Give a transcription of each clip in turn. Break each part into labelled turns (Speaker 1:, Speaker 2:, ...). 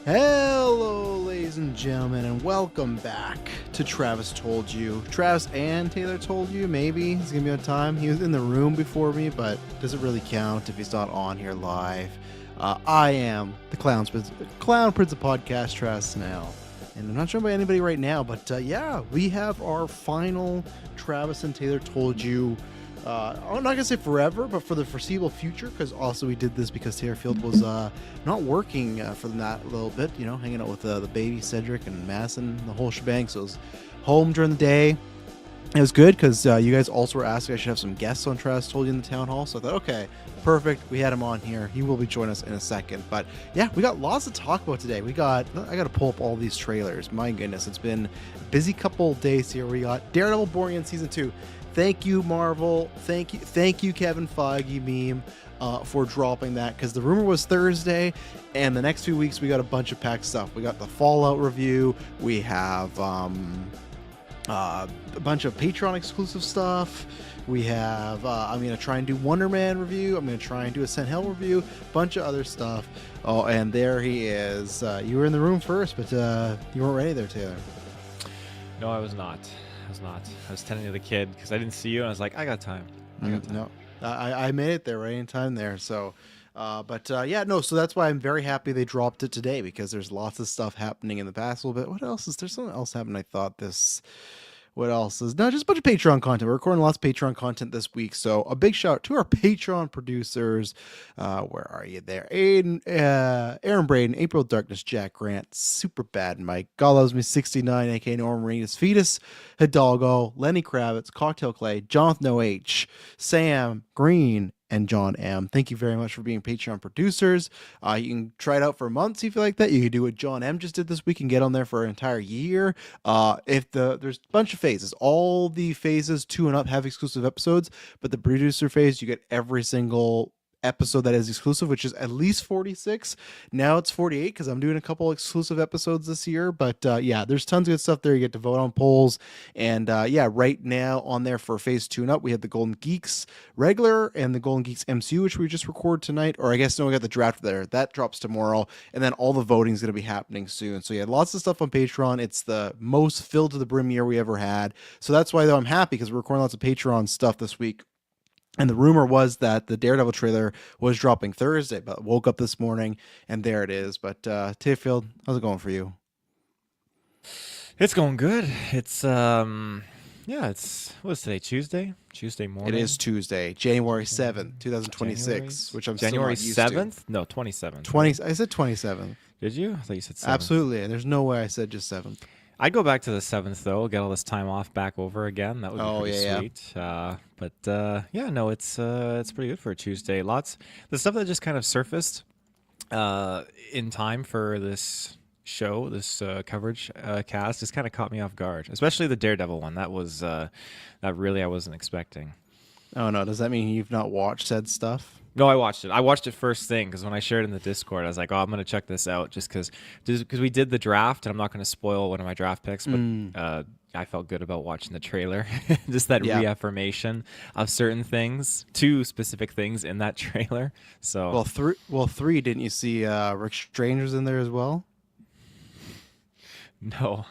Speaker 1: Hello, ladies and gentlemen, and welcome back to Travis Told You. Travis and Taylor Told You, maybe. He's going to be on time. He was in the room before me, but doesn't really count if he's not on here live. I am the Clown Prince of Podcast, Travis Snell. And I'm not joined by anybody right now, but we have our final Travis and Taylor Told You. I'm not gonna say forever, but for the foreseeable future, because also we did this because Taylor Field was not working for that little bit, hanging out with the baby Cedric and Madison, the whole shebang. So it was home during the day. It was good because you guys also were asking I should have some guests on Travis Told You in the town hall. So I thought, okay, perfect. We had him on here. He will be joining us in a second. But yeah, we got lots to talk about today. I got to pull up all these trailers. My goodness, it's been a busy couple days here. We got Daredevil born in season 2. Thank you, Marvel. Thank you, Kevin Feige meme, for dropping that, because the rumor was Thursday, and the next few weeks we got a bunch of packed stuff. We got the Fallout review. We have a bunch of Patreon exclusive stuff. We have I'm going to try and do Wonder Man review. I'm going to try and do a Sent Hell review. Bunch of other stuff. Oh, and there he is. You were in the room first, but you weren't ready there, Taylor.
Speaker 2: No, I was not. I was tending to the kid because I didn't see you, and I was like, I got time.
Speaker 1: No, I made it there right in time there. So, so that's why I'm very happy they dropped it today, because there's lots of stuff happening in the past a little bit. What else is there's something else happening? What else is just a bunch of Patreon content. We're recording lots of Patreon content this week, so a big shout out to our Patreon producers. Where are you there? Aiden, Aaron Braden, April Darkness, Jack Grant, Super Bad Mike, God Loves Me 69, aka Norman Reedus, Fetus, Hidalgo, Lenny Kravitz, Cocktail Clay, Jonathan O.H., Sam Green, and John M. Thank you very much for being Patreon producers. You can try it out for months if you like that. You can do what John M just did this week and get on there for an entire year. There's a bunch of phases. All the phases 2 and up have exclusive episodes, but the producer phase, you get every single episode that is exclusive, which is at least 46. Now it's 48 because I'm doing a couple exclusive episodes this year. But there's tons of good stuff there. You get to vote on polls. And right now on there for phase 2 and up, we have the Golden Geeks regular and the Golden Geeks MCU, which we just recorded tonight. Or I guess no, we got the draft there. That drops tomorrow. And then all the voting is going to be happening soon. So yeah, lots of stuff on Patreon. It's the most filled to the brim year we ever had. So that's why, though, I'm happy because we're recording lots of Patreon stuff this week. And the rumor was that the Daredevil trailer was dropping Thursday, but woke up this morning and there it is. But Tayfield, how's it going for you?
Speaker 2: It's going good. It's what's today? Tuesday morning.
Speaker 1: It is Tuesday, January 7th, 2026, which I'm
Speaker 2: January
Speaker 1: still not used
Speaker 2: 7th? No, 27th.
Speaker 1: 20. I said 27th.
Speaker 2: Did you? I thought you said 7th.
Speaker 1: Absolutely. There's no way I said just 7th.
Speaker 2: I'd go back to the 7th, though. Get all this time off back over again. That would be pretty sweet. It's pretty good for a Tuesday. The stuff that just kind of surfaced in time for this show, this coverage cast, just kind of caught me off guard, especially the Daredevil one. That was that really I wasn't expecting.
Speaker 1: Oh, no. Does that mean you've not watched said stuff?
Speaker 2: No, I watched it. I watched it first thing because when I shared it in the Discord, I was like, "Oh, I'm going to check this out," just because we did the draft, and I'm not going to spoil one of my draft picks, but I felt good about watching the trailer. Just that reaffirmation of certain things, 2 specific things in that trailer. So
Speaker 1: three. Didn't you see Rick Stranger's in there as well?
Speaker 2: No.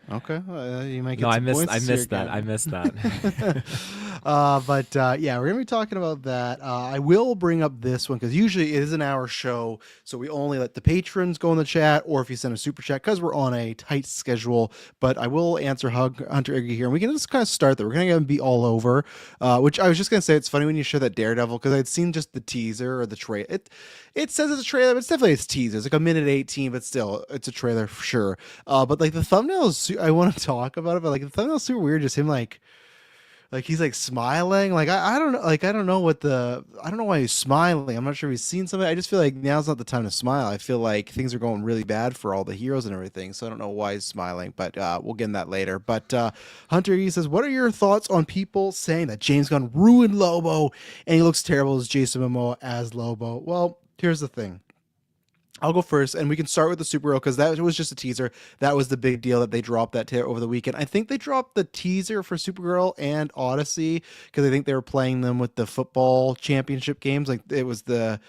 Speaker 1: Okay, you might get
Speaker 2: no.
Speaker 1: some
Speaker 2: I missed that. I missed that.
Speaker 1: We're gonna be talking about that. I will bring up this one because usually it is an hour show, so we only let the patrons go in the chat, or if you send a super chat, because we're on a tight schedule. But I will answer Hunter Iggy here, and we can just kind of start there. We're gonna be all over. Which I was just gonna say, it's funny when you show that Daredevil, because I'd seen just the teaser or the trailer. It says it's a trailer, but it's definitely a teaser. It's like a minute 18, but still, it's a trailer for sure. But like the thumbnail is, I want to talk about it, but like the thumbnail is super weird. Just him like he's like smiling. Like I don't know. Like I don't know why he's smiling. I'm not sure if he's seen something. I just feel like now's not the time to smile. I feel like things are going really bad for all the heroes and everything. So I don't know why he's smiling, but we'll get in that later. But Hunter E says, what are your thoughts on people saying that James Gunn ruined Lobo and he looks terrible as Jason Momoa as Lobo? Well, here's the thing. I'll go first, and we can start with the Supergirl because that was just a teaser. That was the big deal that they dropped that over the weekend. I think they dropped the teaser for Supergirl and Odyssey because I think they were playing them with the football championship games. Like it was the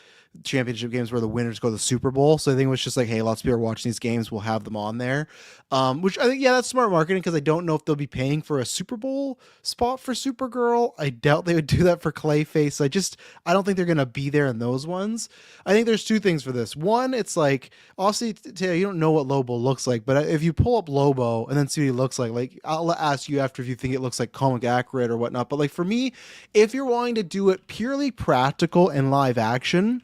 Speaker 1: championship games where the winners go to the Super Bowl. So I think it was just like, hey, lots of people are watching these games. We'll have them on there. Which I think, yeah, that's smart marketing because I don't know if they'll be paying for a Super Bowl spot for Supergirl. I doubt they would do that for Clayface. I don't think they're going to be there in those ones. I think there's two things for this. One, it's like, obviously, Taylor, you don't know what Lobo looks like, but if you pull up Lobo and then see what he looks like I'll ask you after if you think it looks like comic accurate or whatnot. But like for me, if you're wanting to do it purely practical and live action,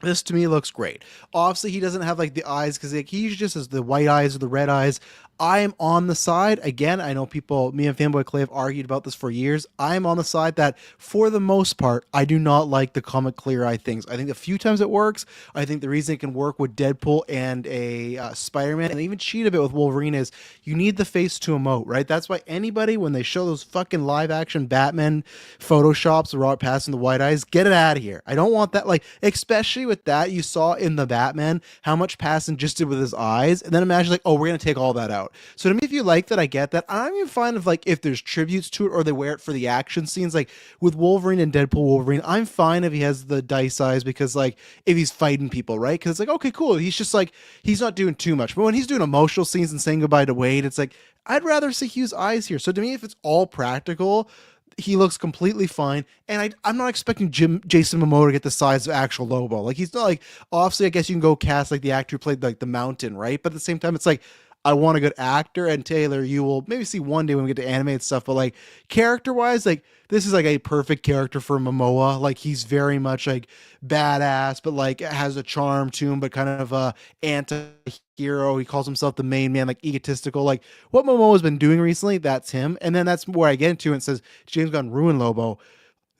Speaker 1: this to me looks great. Obviously, he doesn't have like the eyes because like, he just has the white eyes or the red eyes. I am on the side. Again, I know people, me and Fanboy Clay have argued about this for years. I am on the side that, for the most part, I do not like the comic clear eye things. I think a few times it works. I think the reason it can work with Deadpool and a Spider-Man, and even cheat a bit with Wolverine, is you need the face to emote, right? That's why anybody, when they show those fucking live-action Batman photoshops of Robert Pattinson, the white eyes, get it out of here. I don't want that. Like, especially with that, you saw in the Batman how much Pattinson just did with his eyes, and then imagine like, oh, we're gonna take all that out. So to me, if you like that, I get that. I'm even fine if like if there's tributes to it or they wear it for the action scenes. Like with Wolverine and Deadpool Wolverine, I'm fine if he has the dice eyes because like if he's fighting people, right? Because it's like, okay, cool. He's just like, he's not doing too much. But when he's doing emotional scenes and saying goodbye to Wade, it's like, I'd rather see Hugh's eyes here. So to me, if it's all practical, he looks completely fine, and I'm not expecting Jason Momoa to get the size of actual Lobo. Like he's not like, obviously I guess you can go cast like the actor who played like the Mountain, right? But at the same time, it's like, I want a good actor, and Taylor, you will maybe see one day when we get to animated stuff, but like character wise, like this is like a perfect character for Momoa. Like he's very much like badass, but like has a charm to him, but kind of a anti-hero. He calls himself the main man, like egotistical. Like what Momoa's been doing recently, that's him. And then that's where I get into it and says James Gunn ruined Lobo.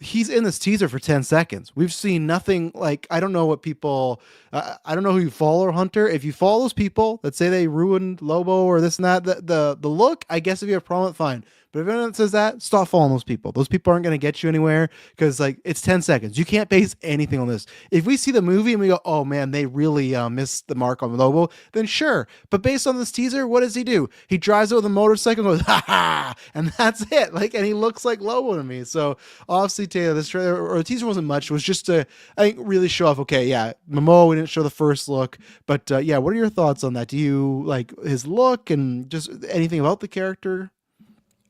Speaker 1: He's in this teaser for 10 seconds. We've seen nothing. Like, I don't know what people, I don't know who you follow, Hunter. If you follow those people that say they ruined Lobo or this and that, the look, I guess if you have a problem with it, fine. But if anyone says that, stop following those people. Those people aren't going to get you anywhere because like it's 10 seconds. You can't base anything on this. If we see the movie and we go, oh man, they really missed the mark on Lobo, then sure. But based on this teaser, what does he do? He drives it with a motorcycle and goes, ha ha, and that's it. Like, and he looks like Lobo to me. So obviously, Taylor, this trailer or the teaser wasn't much. It was just to, I think, really show off. Okay, yeah, Momoa, we didn't show the first look, but yeah, what are your thoughts on that? Do you like his look and just anything about the character?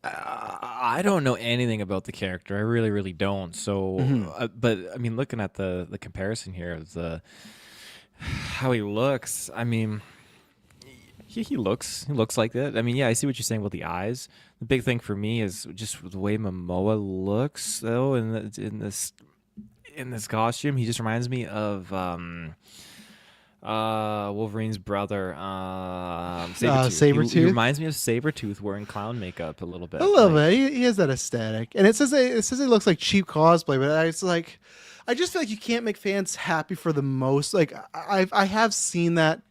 Speaker 2: I don't know anything about the character. I really, really don't. So, but I mean, looking at the comparison here of the how he looks, I mean, he looks like that. I mean, yeah, I see what you're saying about the eyes. The big thing for me is just the way Momoa looks, though, in this costume. He just reminds me of Wolverine's brother, Sabretooth.
Speaker 1: Sabretooth.
Speaker 2: He reminds me of Sabretooth wearing clown makeup a little bit.
Speaker 1: A little bit. He has that aesthetic, and it says he looks like cheap cosplay, but it's like, I just feel like you can't make fans happy for the most. Like I have seen that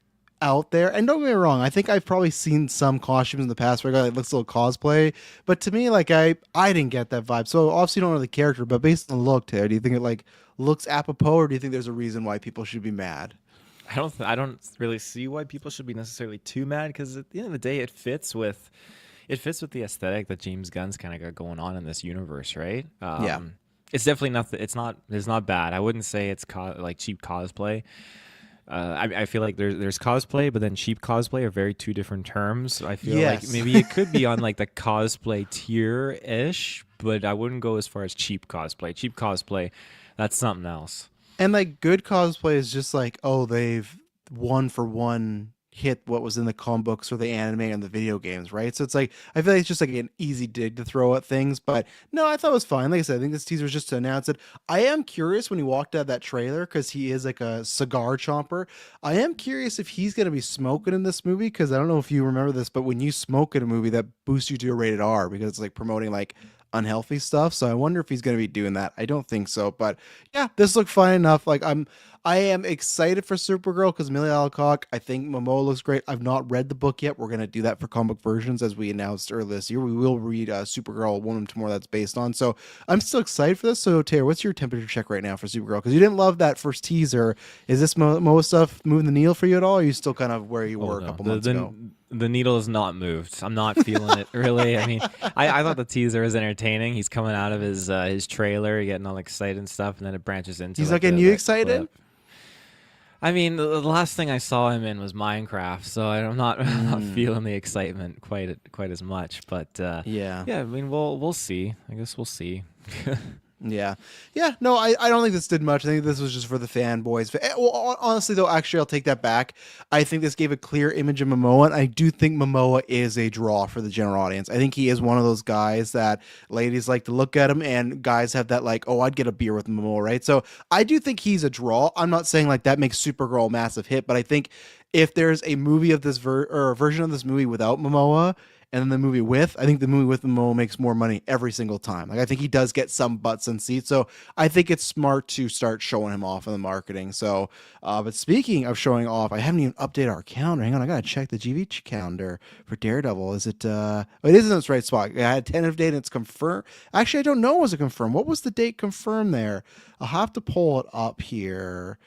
Speaker 1: out there, and don't get me wrong, I think I've probably seen some costumes in the past where it looks a little cosplay, but to me, like I didn't get that vibe. So obviously you don't know the character, but based on the look, Taylor, do you think it like looks apropos, or do you think there's a reason why people should be mad?
Speaker 2: I don't really see why people should be necessarily too mad because at the end of the day, it fits with the aesthetic that James Gunn's kind of got going on in this universe, right?
Speaker 1: Yeah.
Speaker 2: It's definitely not. It's not bad. I wouldn't say it's like cheap cosplay. I feel like there's cosplay, but then cheap cosplay are very two different terms. I feel like maybe it could be on like the cosplay tier ish, but I wouldn't go as far as cheap cosplay. Cheap cosplay, that's something else.
Speaker 1: And like good cosplay is just like, oh, they've one for one hit what was in the comic books or the anime and the video games, right? So it's like, I feel like it's just like an easy dig to throw at things, but no, I thought it was fine. Like I said, I think this teaser was just to announce it. I am curious when he walked out of that trailer, because he is like a cigar chomper. I am curious if he's going to be smoking in this movie, because I don't know if you remember this, but when you smoke in a movie, that boosts you to a rated R because it's like promoting like unhealthy stuff. So I wonder if he's going to be doing that. I don't think so, but yeah, this looked fine enough. Like I am excited for Supergirl because Millie Alcock, I think Momoa looks great. I've not read the book yet. We're going to do that for comic versions as we announced earlier this year. We will read Supergirl Woman Tomorrow that's based on. So I'm still excited for this. So Taylor, what's your temperature check right now for Supergirl? Because you didn't love that first teaser. Is this Momoa stuff moving the needle for you at all? Or are you still kind of where you were a couple months ago?
Speaker 2: The needle is not moved. I'm not feeling it really. I mean, I thought the teaser was entertaining. He's coming out of his trailer, getting all excited and stuff, and then it branches into.
Speaker 1: He's like, getting you excited?
Speaker 2: Clip. I mean, the last thing I saw him in was Minecraft, so I'm not not
Speaker 1: Mm,
Speaker 2: feeling the excitement quite as much. But
Speaker 1: yeah.
Speaker 2: yeah, I mean, we'll see. I guess we'll see.
Speaker 1: Yeah, yeah. No, I don't think this did much. I think this was just for the fanboys. Well, honestly, though, actually, I'll take that back. I think this gave a clear image of Momoa, and I do think Momoa is a draw for the general audience. I think he is one of those guys that ladies like to look at him, and guys have that like, oh, I'd get a beer with Momoa, right? So I do think he's a draw. I'm not saying like that makes Supergirl a massive hit, but I think if there's a movie of this or a version of this movie without Momoa, and then the movie with, I think the movie with Momoa makes more money every single time. Like I think he does get some butts and seats, so I think it's smart to start showing him off in the marketing. So, but speaking of showing off, I haven't even updated our calendar. Hang on, I gotta check the GV calendar for Daredevil. Is it? It is in its right spot. I had tentative date and it's confirmed. Actually, I don't know. Was it confirmed? What was the date confirmed there? I'll have to pull it up here.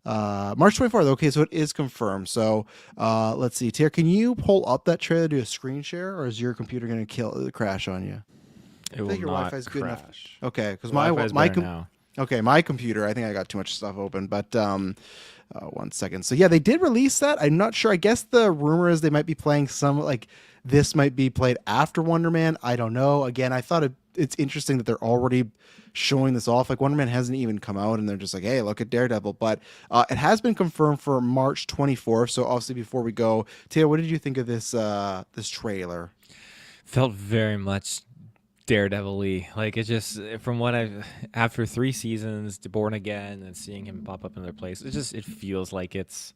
Speaker 1: March 24th. Okay, so it is confirmed. So let's see. Tier, can you pull up that trailer, do a screen share, or is your computer going to crash on you?
Speaker 2: It
Speaker 1: I
Speaker 2: will
Speaker 1: think your
Speaker 2: not
Speaker 1: Wi-Fi is good enough.
Speaker 2: crash.
Speaker 1: Okay, because
Speaker 2: The Wi-Fi is better now.
Speaker 1: okay, my computer, I think I got too much stuff open, but one second. So yeah, they did release that. I'm not sure. I guess the rumor is they might be playing some like this might be played after Wonder Man. I don't know. Again, I thought it's interesting that they're already showing this off. Like Wonder Man hasn't even come out, and they're just like, "Hey, look at Daredevil." But it has been confirmed for March 24th. So obviously, before we go, Taylor, what did you think of this trailer?
Speaker 2: Felt very much Daredevil-y. Like it just from what I've after 3 seasons, Born Again, and seeing him pop up in their place, it feels like it's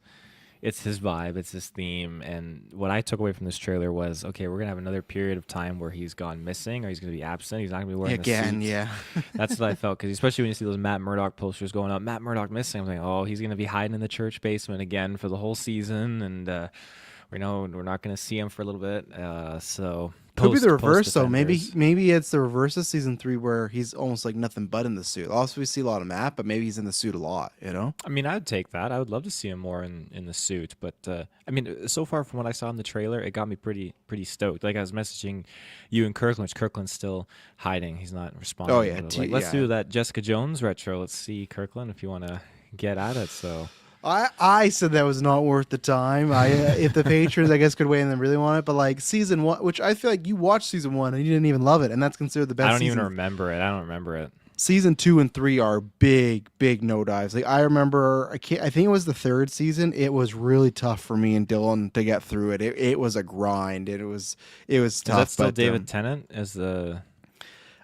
Speaker 2: his vibe, it's his theme. And what I took away from this trailer was, okay, we're gonna have another period of time where he's gone missing or he's gonna be absent. He's not gonna be wearing
Speaker 1: Again,
Speaker 2: the suit.
Speaker 1: yeah.
Speaker 2: That's what I felt, because especially when you see those Matt Murdock posters going up, Matt Murdock missing. I'm like, oh, he's gonna be hiding in the church basement again for the whole season, and we know we're not gonna see him for a little bit. So
Speaker 1: Could be the reverse though.
Speaker 2: Defenders.
Speaker 1: Maybe it's the reverse of season 3 where he's almost like nothing but in the suit. Also, we see a lot of Matt, but maybe he's in the suit a lot. You know?
Speaker 2: I mean, I'd take that. I would love to see him more in the suit. But I mean, so far from what I saw in the trailer, it got me pretty stoked. Like I was messaging you and Kirkland, which Kirkland's still hiding. He's not responding.
Speaker 1: Oh yeah,
Speaker 2: But, like, let's
Speaker 1: yeah.
Speaker 2: do that Jessica Jones retro. Let's see Kirkland if you want to get at it. So
Speaker 1: I said that was not worth the time. I if the patrons I guess could wait and they really want it, but like season 1, which I feel like you watched season 1 and you didn't even love it, and that's considered the best.
Speaker 2: I don't even
Speaker 1: season.
Speaker 2: remember it. I don't remember it.
Speaker 1: Season 2 and 3 are big no dives. Like I remember, I think it was the 3rd season. It was really tough for me and Dylan to get through it. It was a grind. It was
Speaker 2: Is
Speaker 1: tough.
Speaker 2: that still
Speaker 1: but,
Speaker 2: David Tennant as the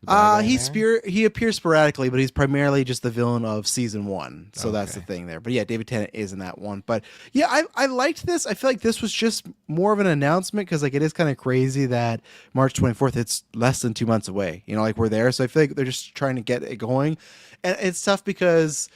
Speaker 2: bad guy in there?
Speaker 1: he appears sporadically, but he's primarily just the villain of season 1. So that's the
Speaker 2: Okay.
Speaker 1: thing there. But yeah, David Tennant is in that one. But yeah, I liked this. I feel like this was just more of an announcement because like it is kind of crazy that March 24th, it's less than 2 months away. You know, like we're there. So I feel like they're just trying to get it going, and it's tough because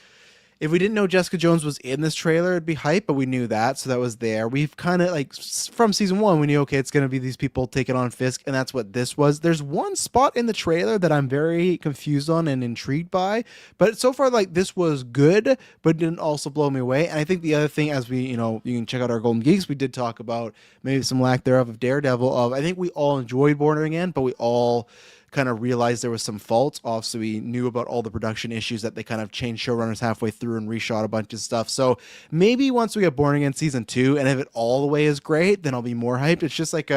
Speaker 1: if we didn't know Jessica Jones was in this trailer, it'd be hype, but we knew that, so that was there. We've kind of like from season 1, we knew okay, it's gonna be these people taking on Fisk, and that's what this was. There's one spot in the trailer that I'm very confused on and intrigued by, but so far like this was good, but didn't also blow me away. And I think the other thing, as we you can check out our Golden Geeks, we did talk about maybe some lack thereof of Daredevil. I think we all enjoyed Born Again, but we all kind of realized there was some faults. Also, we knew about all the production issues that they kind of changed showrunners halfway through and reshot a bunch of stuff. So maybe once we get Born Again season 2, and if it all the way is great, then I'll be more hyped. It's just like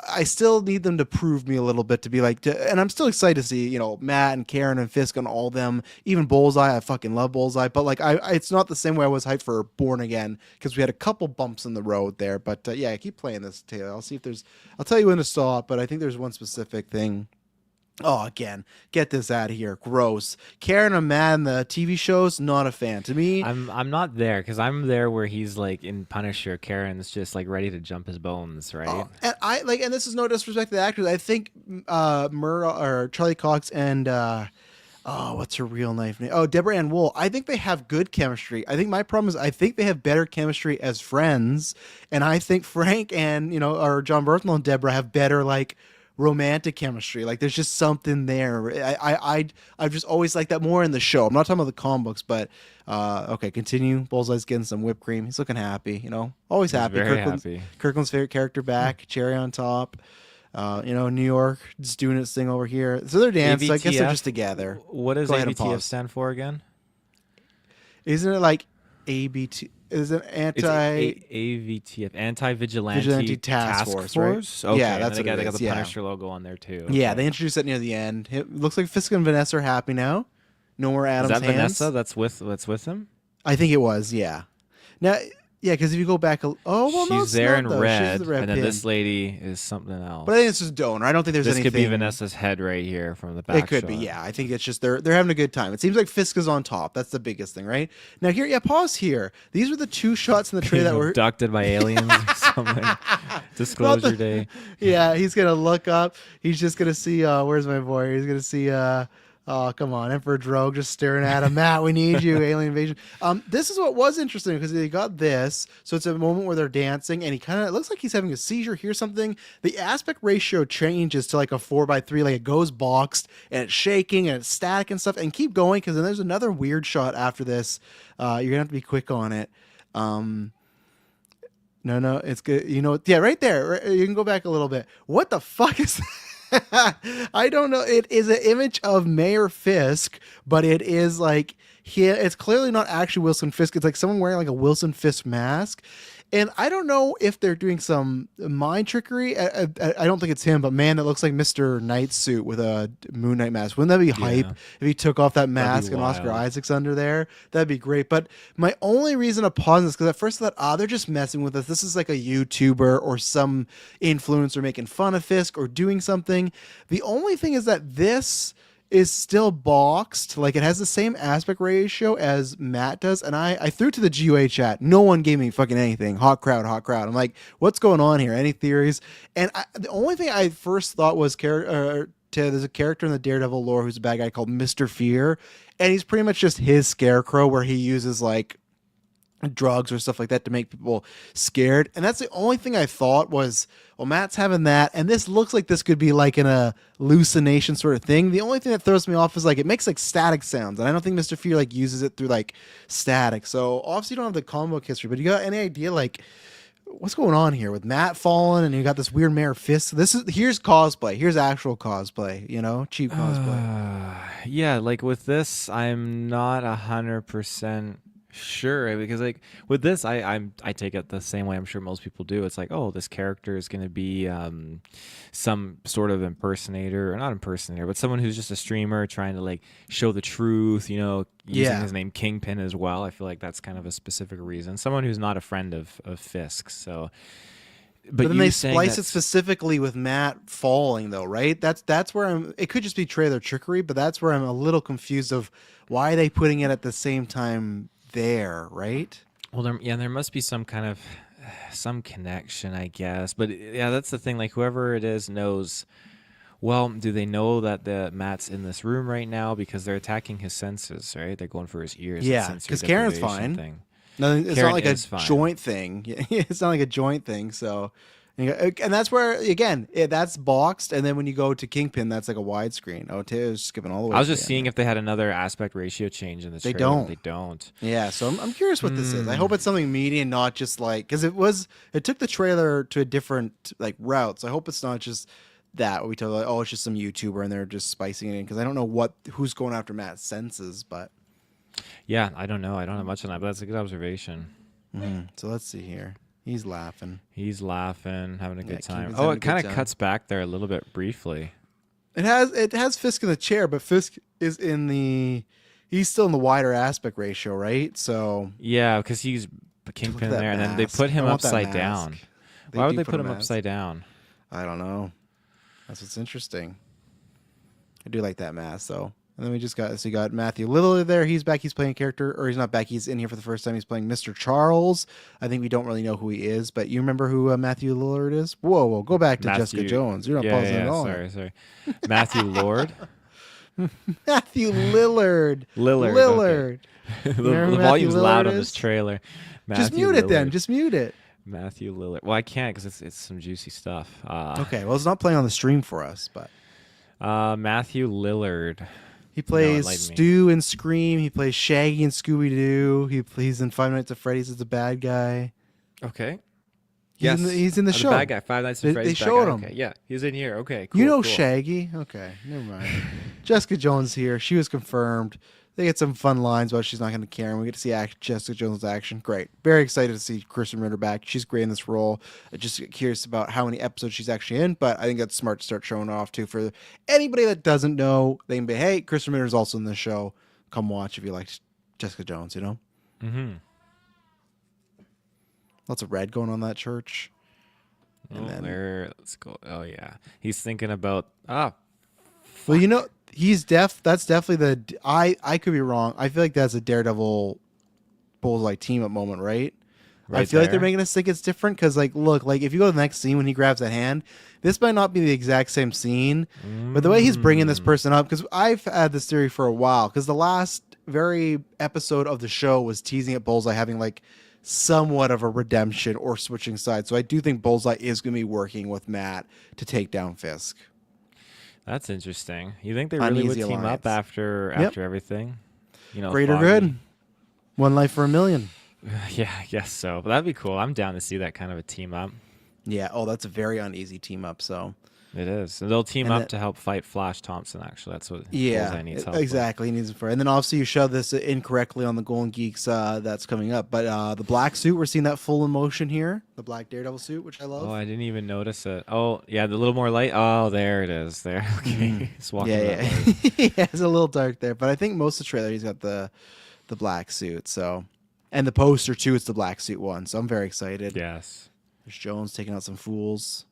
Speaker 1: I still need them to prove me a little bit to be like, and I'm still excited to see, Matt and Karen and Fisk and all them, even Bullseye. I fucking love Bullseye, but like, it's not the same way I was hyped for Born Again because we had a couple bumps in the road there. But yeah, I keep playing this, Taylor. I'll see if I'll tell you when to stop, but I think there's one specific thing. Oh, again, get this out of here. Gross. Karen and Matt in the TV shows, not a fan. To me,
Speaker 2: I'm not there because I'm there where he's like in Punisher. Karen's just like ready to jump his bones, right?
Speaker 1: and this is no disrespect to the actors. I think Murdoch or Charlie Cox and what's her real name? Oh, Deborah Ann Wool. I think they have good chemistry. I think my problem is I think they have better chemistry as friends, and I think Frank and or John Berthel and Deborah have better like romantic chemistry. Like there's just something there. I've just always liked that more in the show. I'm not talking about the comic books, but okay, continue. Bullseye's getting some whipped cream. He's looking happy, always
Speaker 2: He's
Speaker 1: happy.
Speaker 2: very happy.
Speaker 1: Kirkland's favorite character back, cherry on top. New York just doing its thing over here. So they're dancing. So I guess they're just together.
Speaker 2: What does
Speaker 1: Go ahead and
Speaker 2: ABTF
Speaker 1: pause.
Speaker 2: stand for again?
Speaker 1: Isn't it like ABT is an
Speaker 2: It's
Speaker 1: anti
Speaker 2: AVTF, Anti-Vigilante
Speaker 1: vigilante task force, right?
Speaker 2: Okay,
Speaker 1: Yeah,
Speaker 2: and
Speaker 1: that's
Speaker 2: then
Speaker 1: what
Speaker 2: they
Speaker 1: it
Speaker 2: got
Speaker 1: is.
Speaker 2: the
Speaker 1: Yeah,
Speaker 2: Punisher logo on there too.
Speaker 1: yeah. They
Speaker 2: Okay.
Speaker 1: introduced that near the end. It looks like Fisk and Vanessa are happy now. No more
Speaker 2: Is
Speaker 1: Adam's
Speaker 2: that Vanessa
Speaker 1: hands.
Speaker 2: that's with him?
Speaker 1: I think it was. Yeah. Now, yeah, because if you go back, oh well, no,
Speaker 2: She's
Speaker 1: it's
Speaker 2: there
Speaker 1: not
Speaker 2: in
Speaker 1: though. She's the
Speaker 2: red,
Speaker 1: red
Speaker 2: and then
Speaker 1: pin.
Speaker 2: this lady is something
Speaker 1: But I think
Speaker 2: else.
Speaker 1: it's just donor. I don't think there's
Speaker 2: This could be
Speaker 1: anything.
Speaker 2: Vanessa's head right here from the
Speaker 1: It
Speaker 2: back
Speaker 1: could be,
Speaker 2: shot.
Speaker 1: yeah. I think it's just they're having a good time. It seems like Fisk is on top. That's the biggest thing, right? Now here, yeah, pause here. These were the two shots in the trailer
Speaker 2: Being
Speaker 1: that were
Speaker 2: abducted by aliens or something.
Speaker 1: not
Speaker 2: Disclosure
Speaker 1: the,
Speaker 2: day.
Speaker 1: yeah, he's gonna look up. He's just gonna see. Where's my boy? He's gonna see. Oh, come on, Emperor Drogue just staring at him. Matt, we need you. Alien invasion. This is what was interesting because they got this. So it's a moment where they're dancing, and he kind of looks like he's having a seizure. Here's something. The aspect ratio changes to like a 4:3. Like it goes boxed and it's shaking and it's static and stuff. And keep going because then there's another weird shot after this. You're gonna have to be quick on it. No, it's good. You know, yeah, right there. You can go back a little bit. What the fuck is that? I don't know. It is an image of Mayor Fisk, but it is like it's clearly not actually Wilson Fisk. It's like someone wearing like a Wilson Fisk mask. And I don't know if they're doing some mind trickery. I don't think it's him, but man, it looks like Mr. Knight's suit with a Moon Knight mask. Wouldn't that be hype
Speaker 2: Yeah.
Speaker 1: if he took off that
Speaker 2: That'd be
Speaker 1: mask and Oscar
Speaker 2: wild.
Speaker 1: Isaac's under there? That'd be great. But my only reason to pause this, because at first I thought, they're just messing with us. This is like a YouTuber or some influencer making fun of Fisk or doing something. The only thing is that this is still boxed. Like it has the same aspect ratio as Matt does. And I threw to the GUA chat. No one gave me fucking anything. Hot crowd, hot crowd. I'm like, what's going on here? Any theories? And the only thing I first thought was there's a character in the Daredevil lore who's a bad guy called Mr. Fear. And he's pretty much just his scarecrow where he uses like drugs or stuff like that to make people scared. And that's the only thing I thought was, well, Matt's having that, and this looks like this could be like an hallucination sort of thing. The only thing that throws me off is like it makes like static sounds, and I don't think Mr. Fear like uses it through like static. So obviously you don't have the comic book history, but you got any idea like what's going on here with Matt falling and you got this weird Mayor Fisk? Here's cosplay. Here's actual cosplay, cheap cosplay.
Speaker 2: Yeah, like with this, I'm not 100% sure because like with this, I take it the same way I'm sure most people do. It's like, oh, this character is going to be some sort of impersonator, or not impersonator, but someone who's just a streamer trying to like show the truth. Using
Speaker 1: Yeah.
Speaker 2: his name Kingpin as well. I feel like that's kind of a specific reason. Someone who's not a friend of Fisk. So.
Speaker 1: But then
Speaker 2: you
Speaker 1: they
Speaker 2: saying
Speaker 1: splice it
Speaker 2: that's-
Speaker 1: specifically with Matt falling, though, right? That's where it could just be trailer trickery, but that's where I'm a little confused of why are they putting it at the same time there, right?
Speaker 2: Well, there must be some kind of some connection, I guess. But yeah, that's the thing. Like whoever it is knows. Well, do they know that the Matt's in this room right now because they're attacking his senses, right? They're going for his ears.
Speaker 1: Yeah,
Speaker 2: sensory
Speaker 1: 'cause Karen's
Speaker 2: deprivation
Speaker 1: fine.
Speaker 2: Thing.
Speaker 1: No, it's
Speaker 2: Karen
Speaker 1: not like a
Speaker 2: is fine.
Speaker 1: joint thing. It's not like a joint thing. So, and that's where again, that's boxed, and then when you go to Kingpin, that's like a widescreen. Oh, Taylor's skipping all the way.
Speaker 2: I was
Speaker 1: to
Speaker 2: just
Speaker 1: the
Speaker 2: seeing
Speaker 1: end.
Speaker 2: if they had another aspect ratio change in the
Speaker 1: They
Speaker 2: trailer.
Speaker 1: don't.
Speaker 2: They don't.
Speaker 1: Yeah, so I'm curious what this is. I hope it's something meaty and not just like because it took the trailer to a different like route. So I hope it's not just that we tell like, oh, it's just some YouTuber and they're just spicing it in because I don't know who's going after Matt's senses, but
Speaker 2: Yeah, I don't know. I don't have much on that, but that's a good observation.
Speaker 1: so let's see here. He's laughing.
Speaker 2: He's laughing, having a
Speaker 1: Yeah,
Speaker 2: good time.
Speaker 1: Kingpin's
Speaker 2: Oh,
Speaker 1: having a
Speaker 2: it
Speaker 1: good
Speaker 2: kind of
Speaker 1: time.
Speaker 2: cuts back there a little bit briefly.
Speaker 1: It has Fisk in the chair, but Fisk is he's still in the wider aspect ratio, right? So
Speaker 2: Yeah, because he's the Kingpin
Speaker 1: that
Speaker 2: there, and then they
Speaker 1: mask.
Speaker 2: put him
Speaker 1: I want that
Speaker 2: upside
Speaker 1: mask.
Speaker 2: down.
Speaker 1: They
Speaker 2: Why
Speaker 1: do
Speaker 2: would they put
Speaker 1: a
Speaker 2: him
Speaker 1: mask.
Speaker 2: upside down?
Speaker 1: I don't know. That's what's interesting. I do like that mask though. And then you got Matthew Lillard there. He's back. He's playing a character, or he's not back. He's in here for the first time. He's playing Mr. Charles. I think we don't really know who he is, but you remember who Matthew Lillard is? Whoa, go back to Jessica Jones. You're not pausing at all.
Speaker 2: Sorry. Matthew Lord.
Speaker 1: Matthew Lillard.
Speaker 2: Lillard. the
Speaker 1: Remember
Speaker 2: the
Speaker 1: Matthew
Speaker 2: volume's loud
Speaker 1: Lillard
Speaker 2: on this
Speaker 1: is?
Speaker 2: trailer.
Speaker 1: Just
Speaker 2: Matthew
Speaker 1: mute it then.
Speaker 2: Lillard.
Speaker 1: Just mute it.
Speaker 2: Matthew Lillard. Well, I can't because it's some juicy stuff.
Speaker 1: Okay, well, it's not playing on the stream for us, but
Speaker 2: Matthew Lillard.
Speaker 1: he plays
Speaker 2: enlighten me.
Speaker 1: Stu in Scream. He plays Shaggy in Scooby Doo. He's in Five Nights at Freddy's as the bad guy.
Speaker 2: Okay.
Speaker 1: He's in the show.
Speaker 2: The bad guy. Five Nights
Speaker 1: They-
Speaker 2: at Freddy's.
Speaker 1: they
Speaker 2: bad
Speaker 1: showed
Speaker 2: guy.
Speaker 1: him.
Speaker 2: Okay, yeah, he's in here. Okay, cool.
Speaker 1: You know
Speaker 2: cool.
Speaker 1: Shaggy? Okay, never mind. Jessica Jones here. She was confirmed. They get some fun lines about she's not going to care, and we get to see Jessica Jones' action. Great. Very excited to see Kristen Ritter back. She's great in this role. I'm just curious about how many episodes she's actually in, but I think that's smart to start showing off, too. For anybody that doesn't know, they can be, hey, Kristen Ritter's also in this show. Come watch if you like Jessica Jones, you know?
Speaker 2: Mm-hmm.
Speaker 1: Lots of red going on that church.
Speaker 2: And then let's go. Oh, yeah. He's thinking about,
Speaker 1: well, you know, that's definitely I could be wrong. I feel like that's a Daredevil Bullseye team up moment, right? I feel like they're making us think it's different because, like, look, like if you go to the next scene when he grabs that hand, this might not be the exact same scene, but the way he's bringing this person up, because I've had this theory for a while, because the last very episode of the show was teasing at Bullseye having like somewhat of a redemption or switching sides. So I do think Bullseye is going to be working with Matt to take down Fisk.
Speaker 2: That's interesting. You think they really would team up after everything? You know,
Speaker 1: greater good. One life for a million.
Speaker 2: Yeah, I guess so. But that'd be cool. I'm down to see that kind of a team up.
Speaker 1: Yeah. Oh, that's a very uneasy team up. So
Speaker 2: it is. And they'll team up to help fight Flash Thompson. Actually, that's what Bullseye needs help
Speaker 1: exactly.
Speaker 2: With.
Speaker 1: He needs it for. And then obviously you showed this incorrectly on the Golden Geeks. That's coming up. But the black suit, we're seeing that full in motion here. The black Daredevil suit, which I love.
Speaker 2: Oh, I didn't even notice it. Oh, yeah, the little more light. Oh, there it is. There. Okay. He's walking.
Speaker 1: Yeah. Yeah, it's a little dark there, but I think most of the trailer he's got the black suit. So. And the poster, too, it's the black suit one. So I'm very excited.
Speaker 2: Yes.
Speaker 1: There's Jones taking out some fools.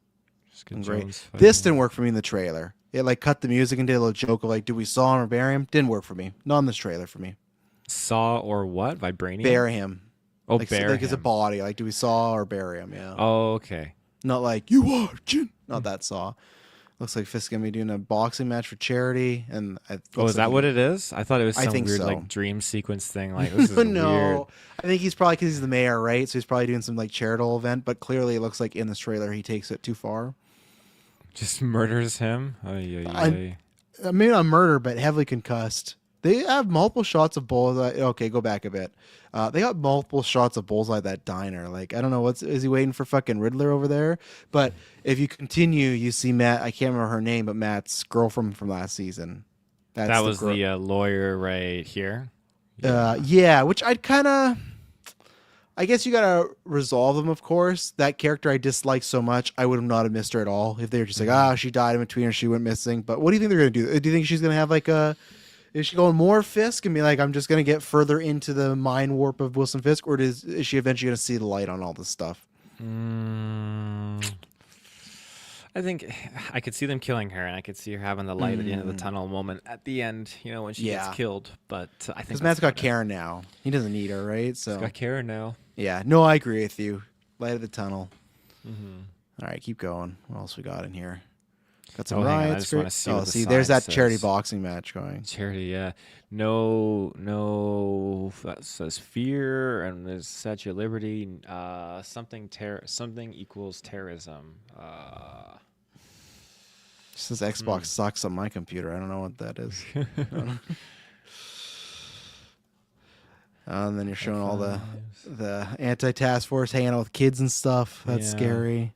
Speaker 2: Just good
Speaker 1: great.
Speaker 2: Jones
Speaker 1: This didn't work for me in the trailer. It, like, cut the music and did a little joke of, like, do we saw him or bury him? Didn't work for me. Not in this trailer for me.
Speaker 2: Saw or what? Vibranium?
Speaker 1: Bury him.
Speaker 2: Oh,
Speaker 1: like,
Speaker 2: bury him.
Speaker 1: Like, it's a body. Like, do we saw or bury him? Yeah.
Speaker 2: Oh, okay.
Speaker 1: Not like, you are Jin. Not that saw. Looks like Fisk going to be doing a boxing match for charity. And
Speaker 2: is that what it is? I thought it was some weird like dream sequence thing. Like this is
Speaker 1: no,
Speaker 2: weird.
Speaker 1: I think he's probably because he's the mayor, right? So he's probably doing some like charitable event. But clearly, it looks like in this trailer he takes it too far.
Speaker 2: Just murders him.
Speaker 1: Maybe not murder, but heavily concussed. They have multiple shots of Bullseye. Okay, go back a bit. They got multiple shots of Bullseye at that diner. Like, I don't know, is he waiting for fucking Riddler over there? But if you continue, you see Matt. I can't remember her name, but Matt's girlfriend from last season.
Speaker 2: That was the lawyer right here.
Speaker 1: Yeah, which I'd kind of. I guess you gotta resolve them, of course. That character I dislike so much, I would not have missed her at all if they were just like, she died in between or she went missing. But what do you think they're gonna do? Do you think she's gonna have like a? Is she going more Fisk and be like, I'm just going to get further into the mind warp of Wilson Fisk, or is she eventually going to see the light on all this stuff?
Speaker 2: I think I could see them killing her, and I could see her having the light at the end of the tunnel moment at the end, when she gets killed. But I think
Speaker 1: because Matt's got Karen now. He doesn't need her, right? So
Speaker 2: he's got Karen now.
Speaker 1: Yeah. No, I agree with you. Light of the tunnel.
Speaker 2: Mm-hmm.
Speaker 1: All right, keep going. What else we got in here? Got some
Speaker 2: riots.
Speaker 1: I just want to see. There's that charity boxing match going.
Speaker 2: Charity, yeah. No. That says fear, and there's Statue of Liberty. Something equals terrorism.
Speaker 1: It says Xbox sucks on my computer. I don't know what that is. And then you're showing all the anti-task force hanging out with kids and stuff. That's scary.